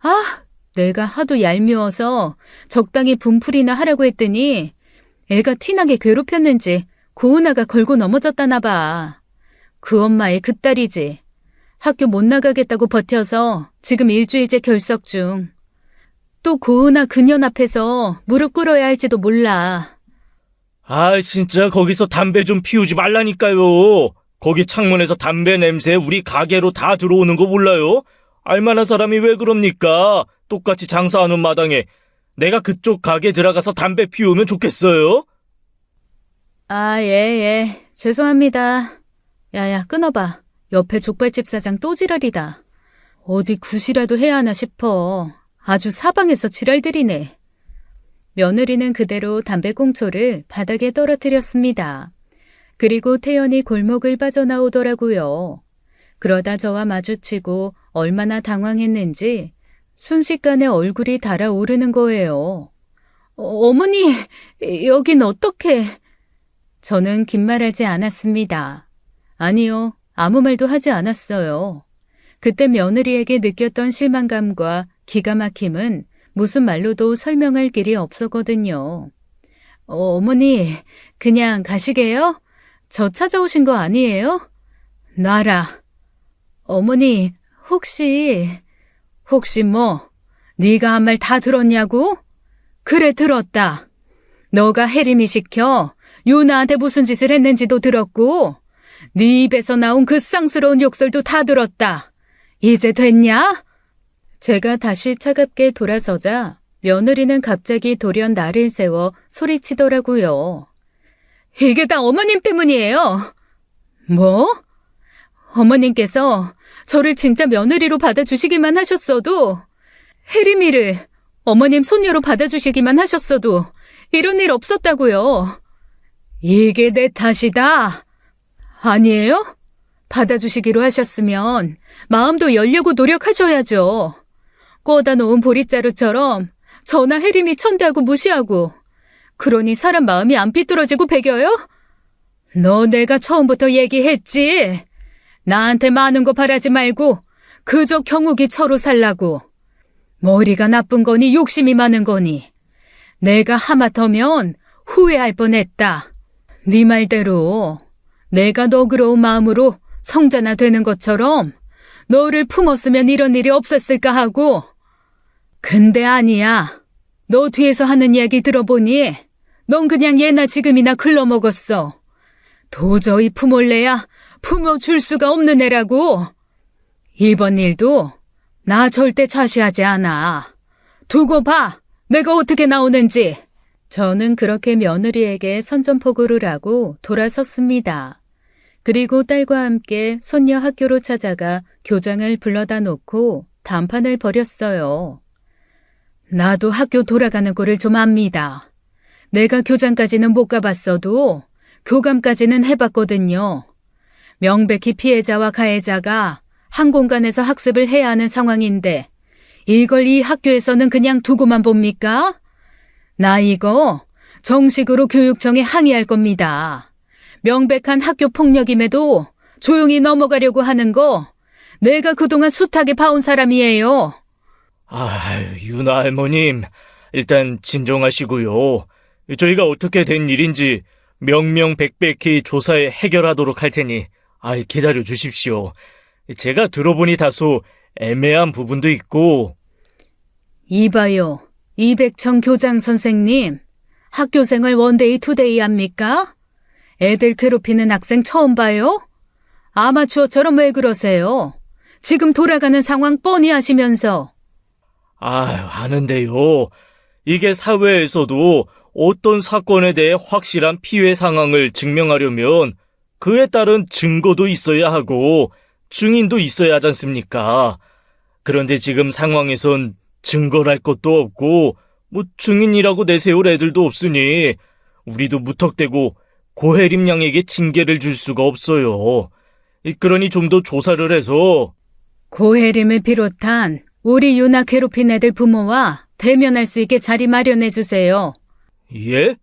아, 내가 하도 얄미워서 적당히 분풀이나 하라고 했더니 애가 티나게 괴롭혔는지 고은아가 걸고 넘어졌다나 봐. 그 엄마의 그 딸이지. 학교 못 나가겠다고 버텨서 지금 일주일째 결석 중. 또 고은아 그년 앞에서 무릎 꿇어야 할지도 몰라. 아, 진짜 거기서 담배 좀 피우지 말라니까요. 거기 창문에서 담배 냄새 우리 가게로 다 들어오는 거 몰라요? 알만한 사람이 왜 그럽니까? 똑같이 장사하는 마당에 내가 그쪽 가게 들어가서 담배 피우면 좋겠어요? 아, 예. 죄송합니다. 야야, 끊어봐. 옆에 족발집 사장 또 지랄이다. 어디 굿이라도 해야 하나 싶어. 아주 사방에서 지랄들이네. 며느리는 그대로 담배꽁초를 바닥에 떨어뜨렸습니다. 그리고 태연이 골목을 빠져나오더라고요. 그러다 저와 마주치고 얼마나 당황했는지 순식간에 얼굴이 달아오르는 거예요. 어머니, 여긴 어떻게? 저는 긴 말하지 않았습니다. 아니요, 아무 말도 하지 않았어요. 그때 며느리에게 느꼈던 실망감과 기가 막힘은 무슨 말로도 설명할 길이 없었거든요. 어머니, 그냥 가시게요? 저 찾아오신 거 아니에요? 놔라. 어머니, 혹시 뭐, 네가 한 말 다 들었냐고? 그래, 들었다. 너가 혜림이 시켜 유나한테 무슨 짓을 했는지도 들었고 네 입에서 나온 그 쌍스러운 욕설도 다 들었다. 이제 됐냐? 제가 다시 차갑게 돌아서자 며느리는 갑자기 돌연 나를 세워 소리치더라고요. 이게 다 어머님 때문이에요. 뭐? 어머님께서 저를 진짜 며느리로 받아주시기만 하셨어도, 혜림이를 어머님 손녀로 받아주시기만 하셨어도 이런 일 없었다고요. 이게 내 탓이다. 아니에요? 받아주시기로 하셨으면 마음도 열려고 노력하셔야죠. 꺼다 놓은 보릿자루처럼 저나 혜림이 천대하고 무시하고, 그러니 사람 마음이 안 삐뚤어지고 배겨요? 너 내가 처음부터 얘기했지. 나한테 많은 거 바라지 말고 그저 경욱이 처로 살라고. 머리가 나쁜 거니 욕심이 많은 거니. 내가 하마터면 후회할 뻔했다. 네 말대로 내가 너그러운 마음으로 성자나 되는 것처럼 너를 품었으면 이런 일이 없었을까 하고. 근데 아니야. 너 뒤에서 하는 이야기 들어보니 넌 그냥 예나 지금이나 글러먹었어. 도저히 품을래야 품어줄 수가 없는 애라고. 이번 일도 나 절대 좌시하지 않아. 두고 봐. 내가 어떻게 나오는지. 저는 그렇게 며느리에게 선전포고를 하고 돌아섰습니다. 그리고 딸과 함께 손녀 학교로 찾아가 교장을 불러다 놓고談판을 벌였어요. 나도 학교 돌아가는 꼴을 좀 압니다. 내가 교장까지는 못 가봤어도 교감까지는 해봤거든요. 명백히 피해자와 가해자가 한 공간에서 학습을 해야 하는 상황인데 이걸 이 학교에서는 그냥 두고만 봅니까? 나 이거 정식으로 교육청에 항의할 겁니다. 명백한 학교 폭력임에도 조용히 넘어가려고 하는 거 내가 그동안 숱하게 봐온 사람이에요. 유나 할머님, 일단 진정하시고요. 저희가 어떻게 된 일인지 명명백백히 조사해 해결하도록 할 테니, 기다려 주십시오. 제가 들어보니 다소 애매한 부분도 있고. 이봐요, 이백청 교장 선생님. 학교 생활 원데이 투데이 합니까? 애들 괴롭히는 학생 처음 봐요? 아마추어처럼 왜 그러세요? 지금 돌아가는 상황 뻔히 아시면서. 아는데요. 이게 사회에서도 어떤 사건에 대해 확실한 피해 상황을 증명하려면 그에 따른 증거도 있어야 하고 증인도 있어야 하지 않습니까? 그런데 지금 상황에선 증거랄 것도 없고 증인이라고 내세울 애들도 없으니 우리도 무턱대고 고혜림 양에게 징계를 줄 수가 없어요. 그러니 좀 더 조사를 해서. 고혜림을 비롯한 우리 유나 괴롭힌 애들 부모와 대면할 수 있게 자리 마련해 주세요. 예?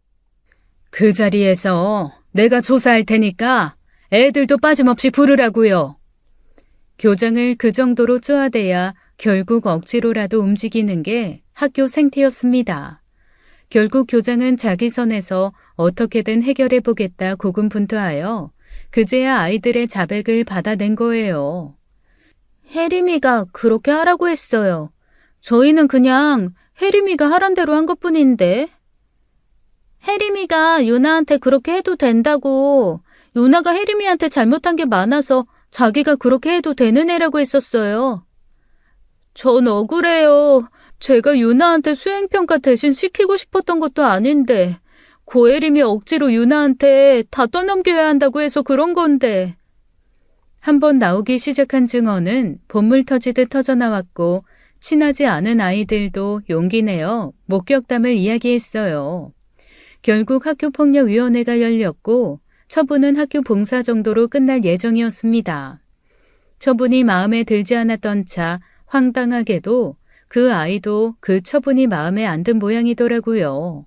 그 자리에서 내가 조사할 테니까 애들도 빠짐없이 부르라고요. 교장을 그 정도로 쪼아대야 결국 억지로라도 움직이는 게 학교 생태였습니다. 결국 교장은 자기 선에서 어떻게든 해결해보겠다 고군분투하여 그제야 아이들의 자백을 받아낸 거예요. 혜림이가 그렇게 하라고 했어요. 저희는 그냥 혜림이가 하란 대로 한 것뿐인데. 혜림이가 유나한테 그렇게 해도 된다고, 유나가 혜림이한테 잘못한 게 많아서 자기가 그렇게 해도 되는 애라고 했었어요. 전 억울해요. 제가 유나한테 수행평가 대신 시키고 싶었던 것도 아닌데 고혜림이 억지로 유나한테 다 떠넘겨야 한다고 해서 그런 건데. 한번 나오기 시작한 증언은 봇물 터지듯 터져나왔고 친하지 않은 아이들도 용기 내어 목격담을 이야기했어요. 결국 학교폭력위원회가 열렸고 처분은 학교 봉사 정도로 끝날 예정이었습니다. 처분이 마음에 들지 않았던 차 황당하게도 그 아이도 그 처분이 마음에 안 든 모양이더라고요.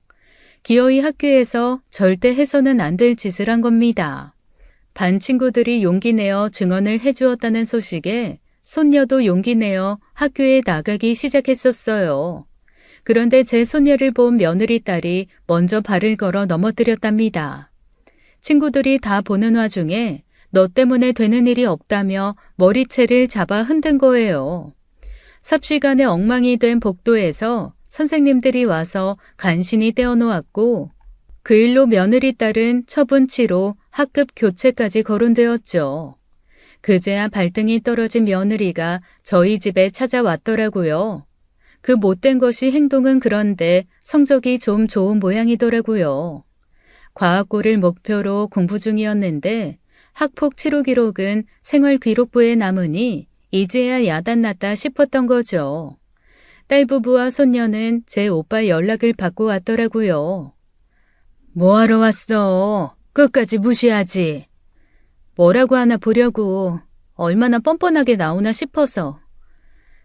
기어이 학교에서 절대 해서는 안 될 짓을 한 겁니다. 반 친구들이 용기 내어 증언을 해주었다는 소식에 손녀도 용기 내어 학교에 나가기 시작했었어요. 그런데 제 손녀를 본 며느리 딸이 먼저 발을 걸어 넘어뜨렸답니다. 친구들이 다 보는 와중에 너 때문에 되는 일이 없다며 머리채를 잡아 흔든 거예요. 삽시간에 엉망이 된 복도에서 선생님들이 와서 간신히 떼어놓았고 그 일로 며느리 딸은 처분치로 학급 교체까지 거론되었죠. 그제야 발등이 떨어진 며느리가 저희 집에 찾아왔더라고요. 그 못된 것이 행동은 그런데 성적이 좀 좋은 모양이더라고요. 과학고를 목표로 공부 중이었는데 학폭 치료 기록은 생활기록부에 남으니 이제야 야단났다 싶었던 거죠. 딸 부부와 손녀는 제 오빠 연락을 받고 왔더라고요. 뭐하러 왔어? 끝까지 무시하지. 뭐라고 하나 보려고. 얼마나 뻔뻔하게 나오나 싶어서.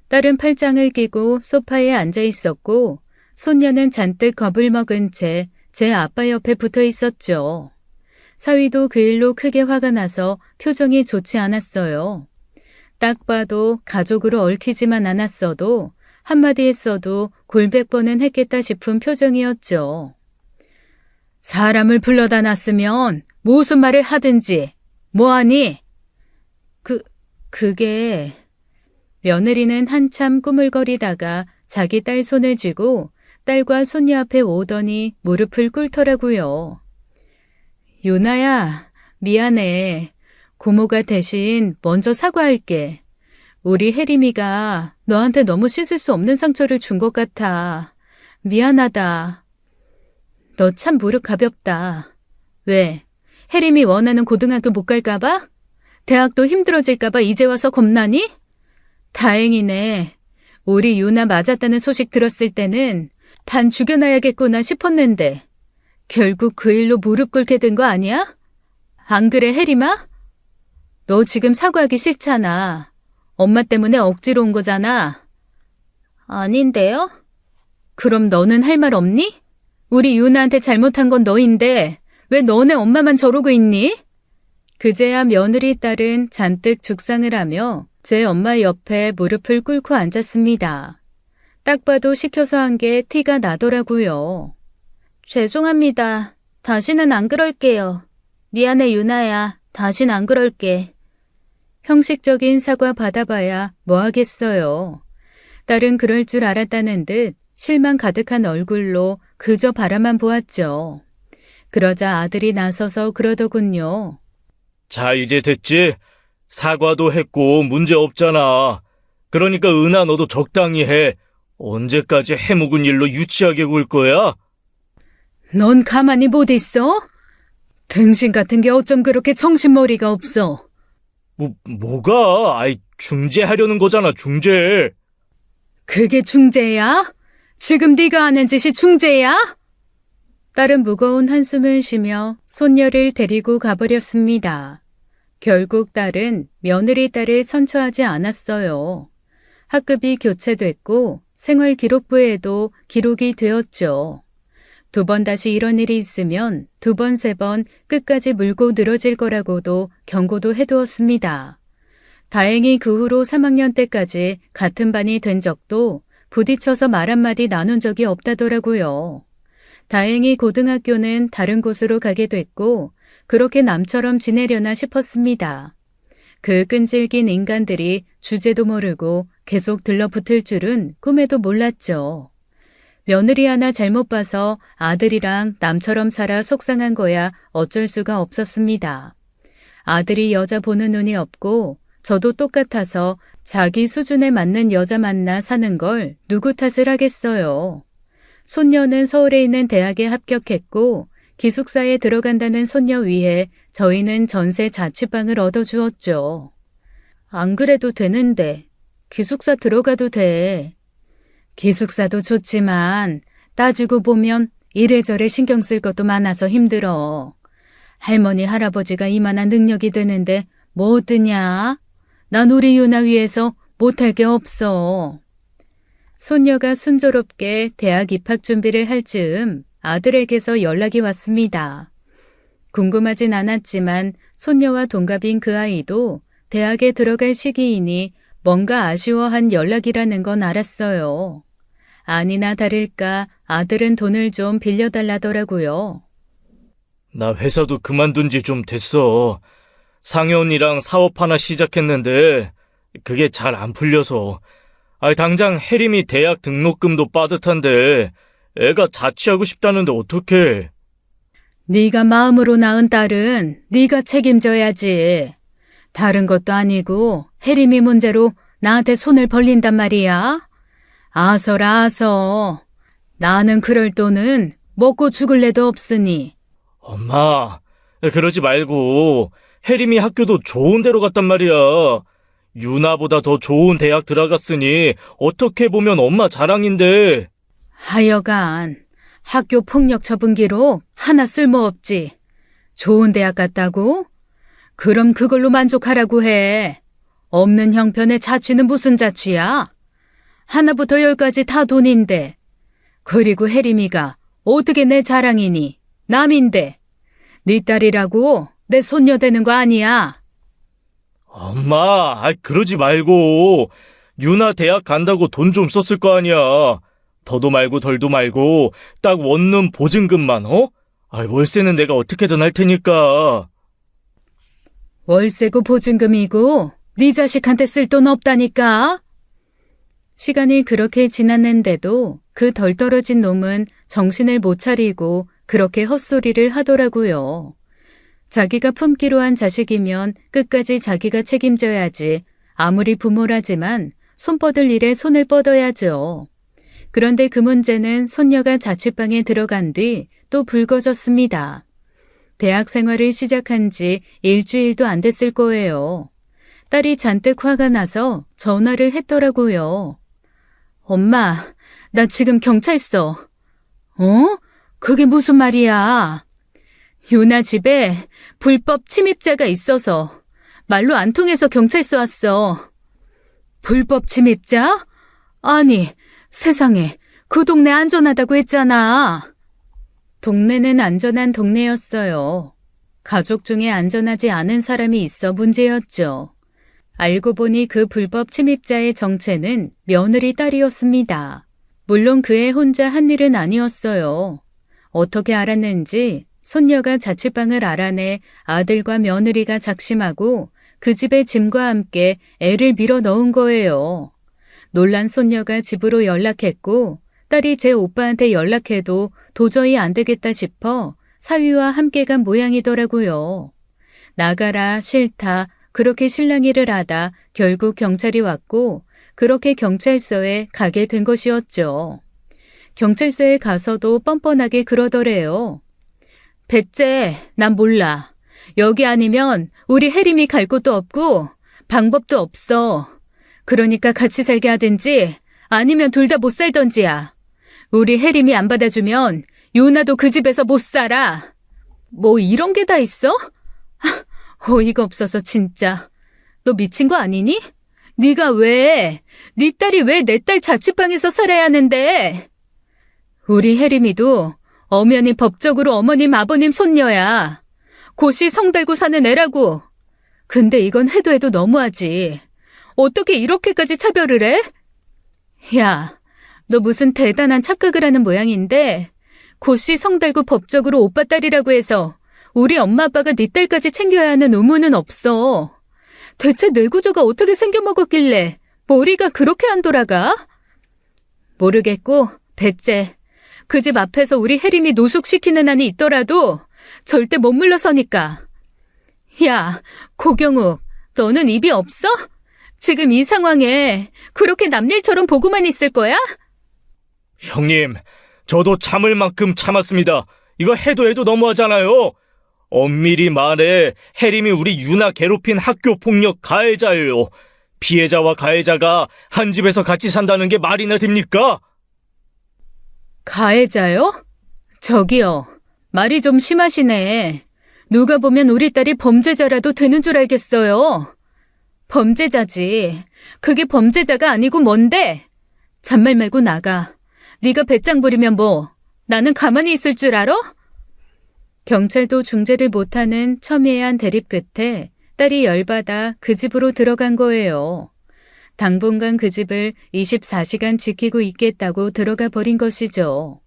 딸은 팔짱을 끼고 소파에 앉아 있었고 손녀는 잔뜩 겁을 먹은 채 제 아빠 옆에 붙어 있었죠. 사위도 그 일로 크게 화가 나서 표정이 좋지 않았어요. 딱 봐도 가족으로 얽히지만 않았어도 한마디 했어도 골백 번은 했겠다 싶은 표정이었죠. 사람을 불러다 놨으면 무슨 말을 하든지 뭐하니? 그게... 며느리는 한참 꾸물거리다가 자기 딸 손을 쥐고 딸과 손녀 앞에 오더니 무릎을 꿇더라고요. 유나야, 미안해. 고모가 대신 먼저 사과할게. 우리 혜림이가 너한테 너무 씻을 수 없는 상처를 준 것 같아. 미안하다. 너 참 무릎 가볍다. 왜? 혜림이 원하는 고등학교 못 갈까봐? 대학도 힘들어질까봐 이제 와서 겁나니? 다행이네. 우리 유나 맞았다는 소식 들었을 때는 반 죽여놔야겠구나 싶었는데 결국 그 일로 무릎 꿇게 된 거 아니야? 안 그래, 혜림아? 너 지금 사과하기 싫잖아. 엄마 때문에 억지로 온 거잖아. 아닌데요? 그럼 너는 할 말 없니? 우리 유나한테 잘못한 건 너인데 왜 너네 엄마만 저러고 있니? 그제야 며느리 딸은 잔뜩 죽상을 하며 제 엄마 옆에 무릎을 꿇고 앉았습니다. 딱 봐도 시켜서 한 게 티가 나더라고요. 죄송합니다. 다시는 안 그럴게요. 미안해, 유나야. 다신 안 그럴게. 형식적인 사과 받아봐야 뭐 하겠어요. 딸은 그럴 줄 알았다는 듯 실망 가득한 얼굴로 그저 바라만 보았죠. 그러자 아들이 나서서 그러더군요. 자, 이제 됐지? 사과도 했고 문제 없잖아. 그러니까 은하 너도 적당히 해. 언제까지 해묵은 일로 유치하게 굴 거야? 넌 가만히 못 있어? 등신 같은 게 어쩜 그렇게 정신머리가 없어. 뭐가? 아이, 중재하려는 거잖아, 중재. 그게 중재야? 지금 네가 하는 짓이 중재야? 딸은 무거운 한숨을 쉬며 손녀를 데리고 가버렸습니다. 결국 딸은 며느리 딸을 선처하지 않았어요. 학급이 교체됐고 생활기록부에도 기록이 되었죠. 2번 다시 이런 일이 있으면 2번, 3번 끝까지 물고 늘어질 거라고도 경고도 해두었습니다. 다행히 그 후로 3학년 때까지 같은 반이 된 적도 부딪혀서 말 한마디 나눈 적이 없다더라고요. 다행히 고등학교는 다른 곳으로 가게 됐고 그렇게 남처럼 지내려나 싶었습니다. 그 끈질긴 인간들이 주제도 모르고 계속 들러붙을 줄은 꿈에도 몰랐죠. 며느리 하나 잘못 봐서 아들이랑 남처럼 살아 속상한 거야 어쩔 수가 없었습니다. 아들이 여자 보는 눈이 없고 저도 똑같아서 자기 수준에 맞는 여자 만나 사는 걸 누구 탓을 하겠어요. 손녀는 서울에 있는 대학에 합격했고 기숙사에 들어간다는 손녀 위해 저희는 전세 자취방을 얻어주었죠. 안 그래도 되는데 기숙사 들어가도 돼. 기숙사도 좋지만 따지고 보면 이래저래 신경 쓸 것도 많아서 힘들어. 할머니 할아버지가 이만한 능력이 되는데 뭐 어떠냐? 난 우리 유나 위해서 못할 게 없어. 손녀가 순조롭게 대학 입학 준비를 할 즈음 아들에게서 연락이 왔습니다. 궁금하진 않았지만 손녀와 동갑인 그 아이도 대학에 들어갈 시기이니 뭔가 아쉬워한 연락이라는 건 알았어요. 아니나 다를까 아들은 돈을 좀 빌려달라더라고요. 나 회사도 그만둔 지 좀 됐어. 상현이랑 사업 하나 시작했는데 그게 잘 안 풀려서. 당장 혜림이 대학 등록금도 빠듯한데 애가 자취하고 싶다는데 어떡해. 네가 마음으로 낳은 딸은 네가 책임져야지. 다른 것도 아니고 혜림이 문제로 나한테 손을 벌린단 말이야. 아서라 아서. 나는 그럴 돈은 먹고 죽을래도 없으니. 엄마, 그러지 말고 혜림이 학교도 좋은 데로 갔단 말이야. 유나보다 더 좋은 대학 들어갔으니 어떻게 보면 엄마 자랑인데. 하여간 학교 폭력 처분 기록 하나 쓸모없지. 좋은 대학 갔다고? 그럼 그걸로 만족하라고 해. 없는 형편의 자취는 무슨 자취야? 하나부터 10까지 다 돈인데. 그리고 혜림이가 어떻게 내 자랑이니? 남인데. 네 딸이라고 내 손녀 되는 거 아니야. 엄마, 그러지 말고. 유나 대학 간다고 돈 좀 썼을 거 아니야. 더도 말고 덜도 말고 딱 원룸 보증금만, 월세는 내가 어떻게든 할 테니까. 월세고 보증금이고 네 자식한테 쓸 돈 없다니까. 시간이 그렇게 지났는데도 그 덜 떨어진 놈은 정신을 못 차리고 그렇게 헛소리를 하더라고요. 자기가 품기로 한 자식이면 끝까지 자기가 책임져야지. 아무리 부모라지만 손 뻗을 일에 손을 뻗어야죠. 그런데 그 문제는 손녀가 자취방에 들어간 뒤 또 불거졌습니다. 대학 생활을 시작한 지 일주일도 안 됐을 거예요. 딸이 잔뜩 화가 나서 전화를 했더라고요. 엄마, 나 지금 경찰서. 그게 무슨 말이야? 유나 집에 불법 침입자가 있어서 말로 안 통해서 경찰서 왔어. 불법 침입자? 아니, 세상에, 그 동네 안전하다고 했잖아. 동네는 안전한 동네였어요. 가족 중에 안전하지 않은 사람이 있어 문제였죠. 알고 보니 그 불법 침입자의 정체는 며느리 딸이었습니다. 물론 그애 혼자 한 일은 아니었어요. 어떻게 알았는지 손녀가 자취방을 알아내 아들과 며느리가 작심하고 그 집의 짐과 함께 애를 밀어 넣은 거예요. 놀란 손녀가 집으로 연락했고 딸이 제 오빠한테 연락해도 도저히 안 되겠다 싶어 사위와 함께 간 모양이더라고요. 나가라, 싫다, 그렇게 실랑이를 하다 결국 경찰이 왔고 그렇게 경찰서에 가게 된 것이었죠. 경찰서에 가서도 뻔뻔하게 그러더래요. 배째, 난 몰라. 여기 아니면 우리 혜림이 갈 곳도 없고 방법도 없어. 그러니까 같이 살게 하든지 아니면 둘 다 못 살던지야. 우리 혜림이 안 받아주면 유나도 그 집에서 못 살아. 뭐 이런 게 다 있어? 어이가 없어서 진짜. 너 미친 거 아니니? 네가 왜? 네 딸이 왜 내 딸 자취방에서 살아야 하는데? 우리 혜림이도 엄연히 법적으로 어머님 아버님 손녀야. 고시 성 달고 사는 애라고. 근데 이건 해도 해도 너무하지. 어떻게 이렇게까지 차별을 해? 야, 너 무슨 대단한 착각을 하는 모양인데 고시 성 달고 법적으로 오빠 딸이라고 해서 우리 엄마 아빠가 네 딸까지 챙겨야 하는 의무는 없어. 대체 뇌 구조가 어떻게 생겨먹었길래 머리가 그렇게 안 돌아가? 모르겠고 배째, 그 집 앞에서 우리 혜림이 노숙시키는 한이 있더라도 절대 못 물러서니까. 야, 고경욱, 너는 입이 없어? 지금 이 상황에 그렇게 남일처럼 보고만 있을 거야? 형님, 저도 참을 만큼 참았습니다. 이거 해도 너무하잖아요. 엄밀히 말해 혜림이 우리 유나 괴롭힌 학교 폭력 가해자예요. 피해자와 가해자가 한 집에서 같이 산다는 게 말이나 됩니까? 가해자요? 저기요, 말이 좀 심하시네. 누가 보면 우리 딸이 범죄자라도 되는 줄 알겠어요. 범죄자지. 그게 범죄자가 아니고 뭔데? 잔말 말고 나가. 네가 배짱 부리면 뭐 나는 가만히 있을 줄 알아? 경찰도 중재를 못하는 첨예한 대립 끝에 딸이 열받아 그 집으로 들어간 거예요. 당분간 그 집을 24시간 지키고 있겠다고 들어가 버린 것이죠.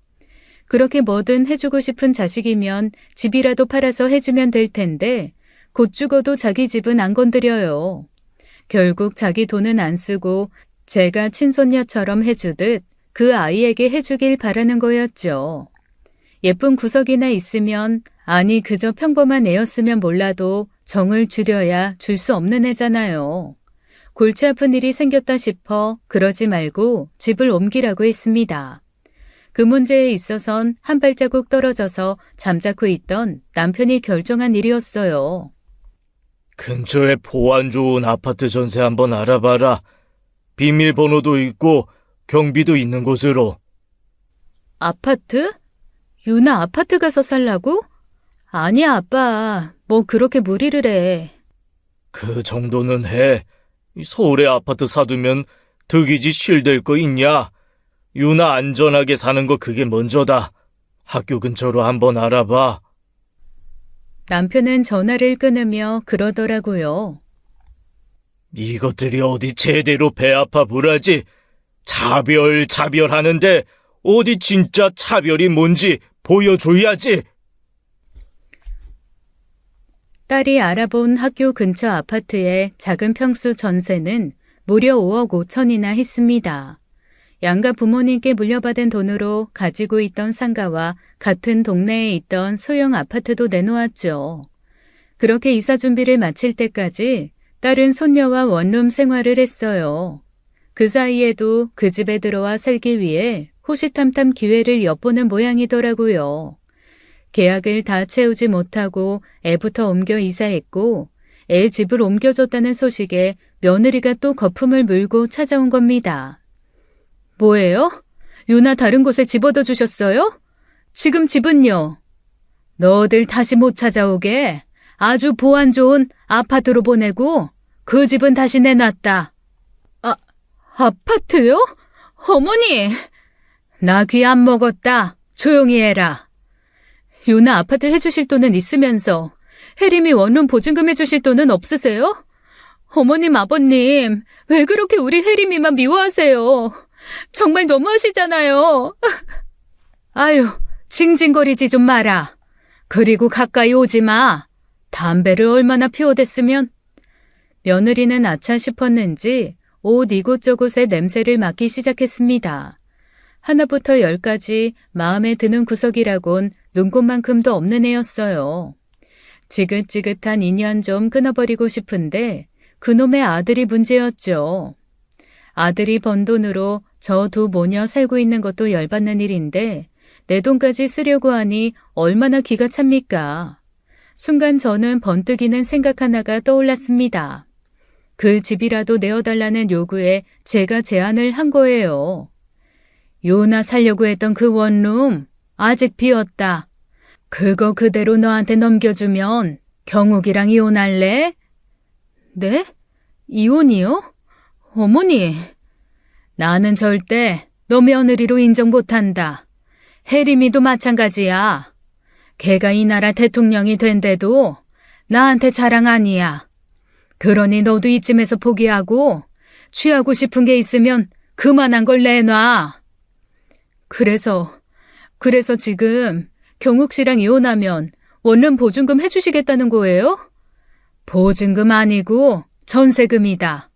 그렇게 뭐든 해주고 싶은 자식이면 집이라도 팔아서 해주면 될 텐데 곧 죽어도 자기 집은 안 건드려요. 결국 자기 돈은 안 쓰고 제가 친손녀처럼 해주듯 그 아이에게 해주길 바라는 거였죠. 예쁜 구석이나 있으면, 아니 그저 평범한 애였으면 몰라도 정을 줄여야 줄 수 없는 애잖아요. 골치 아픈 일이 생겼다 싶어 그러지 말고 집을 옮기라고 했습니다. 그 문제에 있어선 한 발자국 떨어져서 잠자코 있던 남편이 결정한 일이었어요. 근처에 보안 좋은 아파트 전세 한번 알아봐라. 비밀번호도 있고 경비도 있는 곳으로. 아파트? 유나 아파트 가서 살라고? 아니야, 아빠. 뭐 그렇게 무리를 해. 그 정도는 해. 서울에 아파트 사두면 득이지 실될 거 있냐? 유나 안전하게 사는 거 그게 먼저다. 학교 근처로 한번 알아봐. 남편은 전화를 끊으며 그러더라고요. 이것들이 어디 제대로 배 아파 보라지. 차별하는데 어디 진짜 차별이 뭔지 보여줘야지. 딸이 알아본 학교 근처 아파트의 작은 평수 전세는 무려 5억 5천이나 했습니다. 양가 부모님께 물려받은 돈으로 가지고 있던 상가와 같은 동네에 있던 소형 아파트도 내놓았죠. 그렇게 이사 준비를 마칠 때까지 딸은 손녀와 원룸 생활을 했어요. 그 사이에도 그 집에 들어와 살기 위해 호시탐탐 기회를 엿보는 모양이더라고요. 계약을 다 채우지 못하고 애부터 옮겨 이사했고 애 집을 옮겨줬다는 소식에 며느리가 또 거품을 물고 찾아온 겁니다. 뭐예요? 유나 다른 곳에 집 얻어주셨어요? 지금 집은요? 너들 다시 못 찾아오게 아주 보안 좋은 아파트로 보내고 그 집은 다시 내놨다. 아파트요? 어머니! 나 귀 안 먹었다. 조용히 해라. 유나 아파트 해주실 돈은 있으면서 혜림이 원룸 보증금 해주실 돈은 없으세요? 어머님, 아버님, 왜 그렇게 우리 혜림이만 미워하세요? 정말 너무하시잖아요. 아유, 징징거리지 좀 마라. 그리고 가까이 오지 마. 담배를 얼마나 피워댔으면. 며느리는 아차 싶었는지 옷 이곳저곳에 냄새를 맡기 시작했습니다. 하나부터 10까지 마음에 드는 구석이라곤 눈꽃만큼도 없는 애였어요. 지긋지긋한 인연 좀 끊어버리고 싶은데 그놈의 아들이 문제였죠. 아들이 번 돈으로 저 두 모녀 살고 있는 것도 열받는 일인데 내 돈까지 쓰려고 하니 얼마나 기가 찹니까. 순간 저는 번뜩이는 생각 하나가 떠올랐습니다. 그 집이라도 내어달라는 요구에 제가 제안을 한 거예요. 요나 살려고 했던 그 원룸 아직 비었다. 그거 그대로 너한테 넘겨주면 경욱이랑 이혼할래? 네? 이혼이요? 어머니. 나는 절대 너 며느리로 인정 못한다. 혜림이도 마찬가지야. 걔가 이 나라 대통령이 된데도 나한테 자랑 아니야. 그러니 너도 이쯤에서 포기하고 취하고 싶은 게 있으면 그만한 걸 내놔. 그래서 지금 경욱 씨랑 이혼하면 원룸 보증금 해주시겠다는 거예요? 보증금 아니고 전세금이다.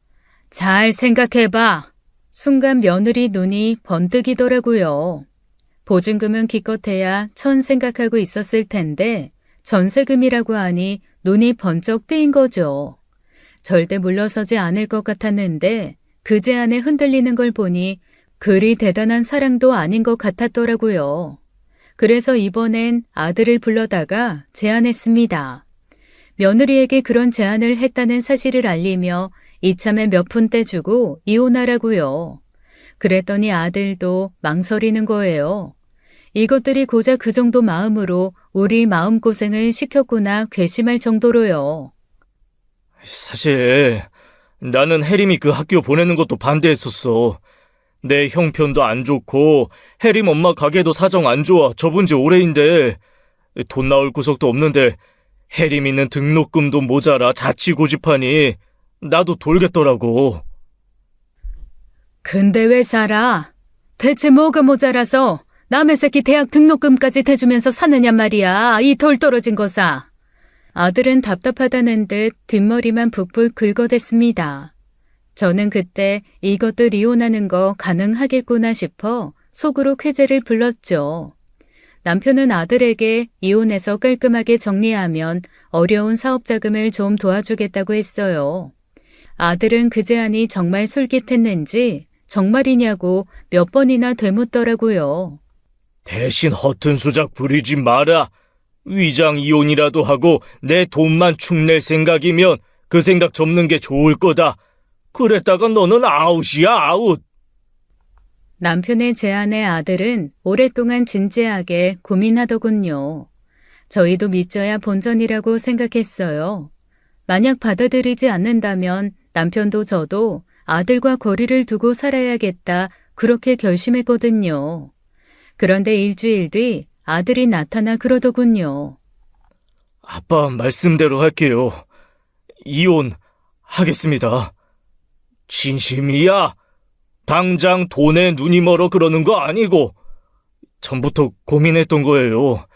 잘 생각해봐. 순간 며느리 눈이 번뜩이더라고요. 보증금은 기껏해야 1,000 생각하고 있었을 텐데 전세금이라고 하니 눈이 번쩍 뜨인 거죠. 절대 물러서지 않을 것 같았는데 그 제안에 흔들리는 걸 보니 그리 대단한 사랑도 아닌 것 같았더라고요. 그래서 이번엔 아들을 불러다가 제안했습니다. 며느리에게 그런 제안을 했다는 사실을 알리며 이참에 몇 푼 떼주고 이혼하라고요. 그랬더니 아들도 망설이는 거예요. 이것들이 고작 그 정도 마음으로 우리 마음고생을 시켰구나 괘씸할 정도로요. 사실 나는 혜림이 그 학교 보내는 것도 반대했었어. 내 형편도 안 좋고 혜림 엄마 가게도 사정 안 좋아. 접은 지 오래인데 돈 나올 구석도 없는데 혜림이는 등록금도 모자라 자취고집하니 나도 돌겠더라고. 근데 왜 살아? 대체 뭐가 모자라서 남의 새끼 대학 등록금까지 대주면서 사느냔 말이야. 이 덜 떨어진 거사. 아들은 답답하다는 듯 뒷머리만 북북 긁어댔습니다. 저는 그때 이것들 이혼하는 거 가능하겠구나 싶어 속으로 쾌재를 불렀죠. 남편은 아들에게 이혼해서 깔끔하게 정리하면 어려운 사업 자금을 좀 도와주겠다고 했어요. 아들은 그 제안이 정말 솔깃했는지 정말이냐고 몇 번이나 되묻더라고요. 대신 허튼 수작 부리지 마라. 위장 이혼이라도 하고 내 돈만 축낼 생각이면 그 생각 접는 게 좋을 거다. 그랬다가 너는 아웃이야, 아웃. 남편의 제안에 아들은 오랫동안 진지하게 고민하더군요. 저희도 믿져야 본전이라고 생각했어요. 만약 받아들이지 않는다면 남편도 저도 아들과 거리를 두고 살아야겠다 그렇게 결심했거든요. 그런데 일주일 뒤 아들이 나타나 그러더군요. 아빠 말씀대로 할게요. 이혼하겠습니다. 진심이야. 당장 돈에 눈이 멀어 그러는 거 아니고 전부터 고민했던 거예요.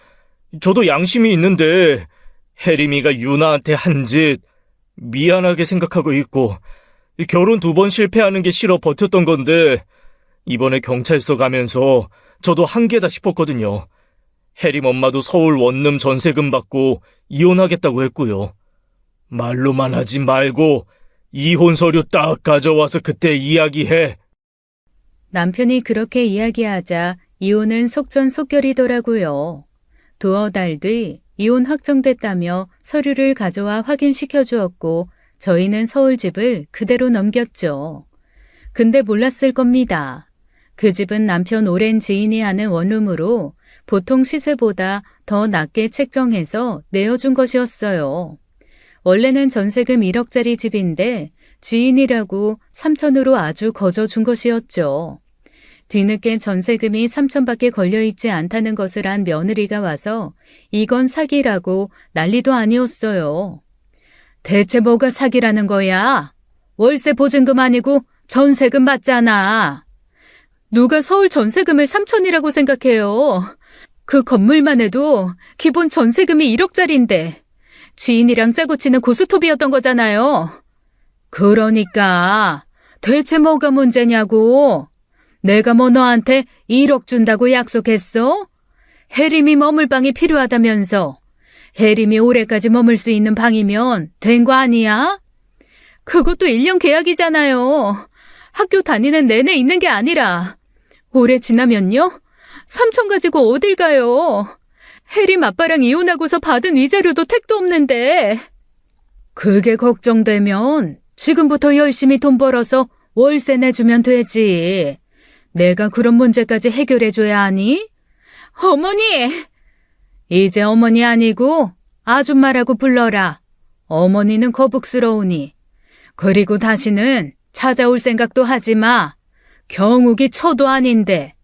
저도 양심이 있는데 혜림이가 유나한테 한 짓 미안하게 생각하고 있고 결혼 2번 실패하는 게 싫어 버텼던 건데 이번에 경찰서 가면서 저도 한계다 싶었거든요. 혜림 엄마도 서울 원룸 전세금 받고 이혼하겠다고 했고요. 말로만 하지 말고 이혼 서류 딱 가져와서 그때 이야기해. 남편이 그렇게 이야기하자 이혼은 속전속결이더라고요. 2달 뒤 이혼 확정됐다며 서류를 가져와 확인시켜 주었고 저희는 서울집을 그대로 넘겼죠. 근데 몰랐을 겁니다. 그 집은 남편 오랜 지인이 하는 원룸으로 보통 시세보다 더 낮게 책정해서 내어준 것이었어요. 원래는 전세금 1억짜리 집인데 지인이라고 3천으로 아주 거저준 것이었죠. 뒤늦게 전세금이 3천밖에 걸려있지 않다는 것을 안 며느리가 와서 이건 사기라고 난리도 아니었어요. 대체 뭐가 사기라는 거야? 월세 보증금 아니고 전세금 받잖아. 누가 서울 전세금을 3천이라고 생각해요. 그 건물만 해도 기본 전세금이 1억짜리인데 지인이랑 짜고 치는 고스톱이었던 거잖아요. 그러니까 대체 뭐가 문제냐고. 내가 뭐 너한테 1억 준다고 약속했어? 혜림이 머물 방이 필요하다면서. 혜림이 올해까지 머물 수 있는 방이면 된 거 아니야? 그것도 1년 계약이잖아요. 학교 다니는 내내 있는 게 아니라 올해 지나면요? 3천 가지고 어딜 가요? 혜림 아빠랑 이혼하고서 받은 위자료도 택도 없는데. 그게 걱정되면 지금부터 열심히 돈 벌어서 월세 내주면 되지. 내가 그런 문제까지 해결해줘야 하니? 어머니! 이제 어머니 아니고 아줌마라고 불러라. 어머니는 거북스러우니. 그리고 다시는 찾아올 생각도 하지 마. 경욱이 처도 아닌데.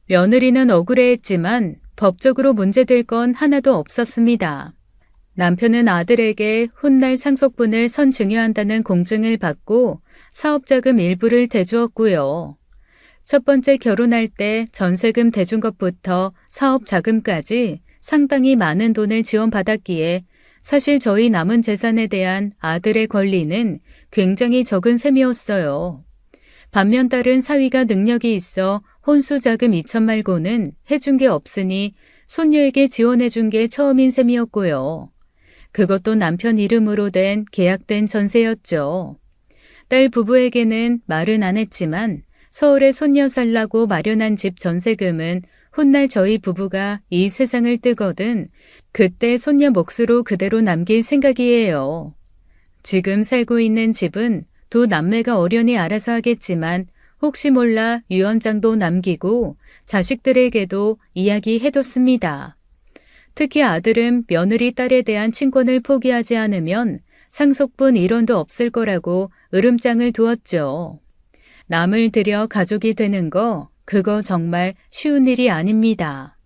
며느리는 억울해했지만 법적으로 문제될 건 하나도 없었습니다. 남편은 아들에게 훗날 상속분을 선증여한다는 공증을 받고 사업자금 일부를 대주었고요. 첫 번째 결혼할 때 전세금 대준 것부터 사업자금까지 상당히 많은 돈을 지원받았기에 사실 저희 남은 재산에 대한 아들의 권리는 굉장히 적은 셈이었어요. 반면 딸은 사위가 능력이 있어 혼수자금 2천 말고는 해준 게 없으니 손녀에게 지원해준 게 처음인 셈이었고요. 그것도 남편 이름으로 된 계약된 전세였죠. 딸 부부에게는 말은 안 했지만 서울에 손녀 살라고 마련한 집 전세금은 훗날 저희 부부가 이 세상을 뜨거든 그때 손녀 몫으로 그대로 남길 생각이에요. 지금 살고 있는 집은 두 남매가 어련히 알아서 하겠지만 혹시 몰라 유언장도 남기고 자식들에게도 이야기해뒀습니다. 특히 아들은 며느리 딸에 대한 친권을 포기하지 않으면 상속분 1원도 없을 거라고 으름장을 두었죠. 남을 들여 가족이 되는 거 그거 정말 쉬운 일이 아닙니다.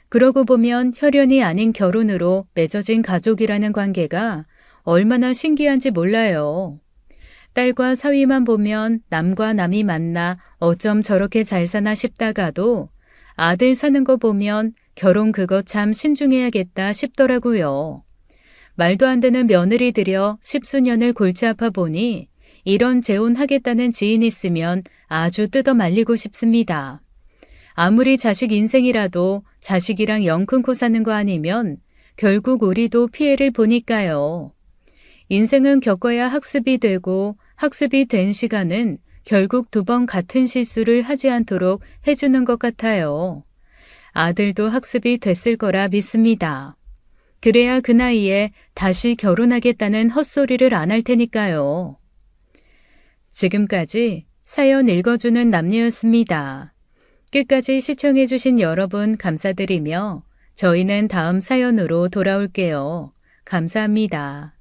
그러고 보면 혈연이 아닌 결혼으로 맺어진 가족이라는 관계가 얼마나 신기한지 몰라요. 딸과 사위만 보면 남과 남이 만나 어쩜 저렇게 잘 사나 싶다가도 아들 사는 거 보면 결혼 그거 참 신중해야겠다 싶더라고요. 말도 안 되는 며느리 들여 10수년을 골치 아파 보니 이런 재혼하겠다는 지인 있으면 아주 뜯어 말리고 싶습니다. 아무리 자식 인생이라도 자식이랑 영 끊고 사는 거 아니면 결국 우리도 피해를 보니까요. 인생은 겪어야 학습이 되고 학습이 된 시간은 결국 2번 같은 실수를 하지 않도록 해주는 것 같아요. 아들도 학습이 됐을 거라 믿습니다. 그래야 그 나이에 다시 결혼하겠다는 헛소리를 안 할 테니까요. 지금까지 사연 읽어주는 남녀였습니다. 끝까지 시청해주신 여러분 감사드리며 저희는 다음 사연으로 돌아올게요. 감사합니다.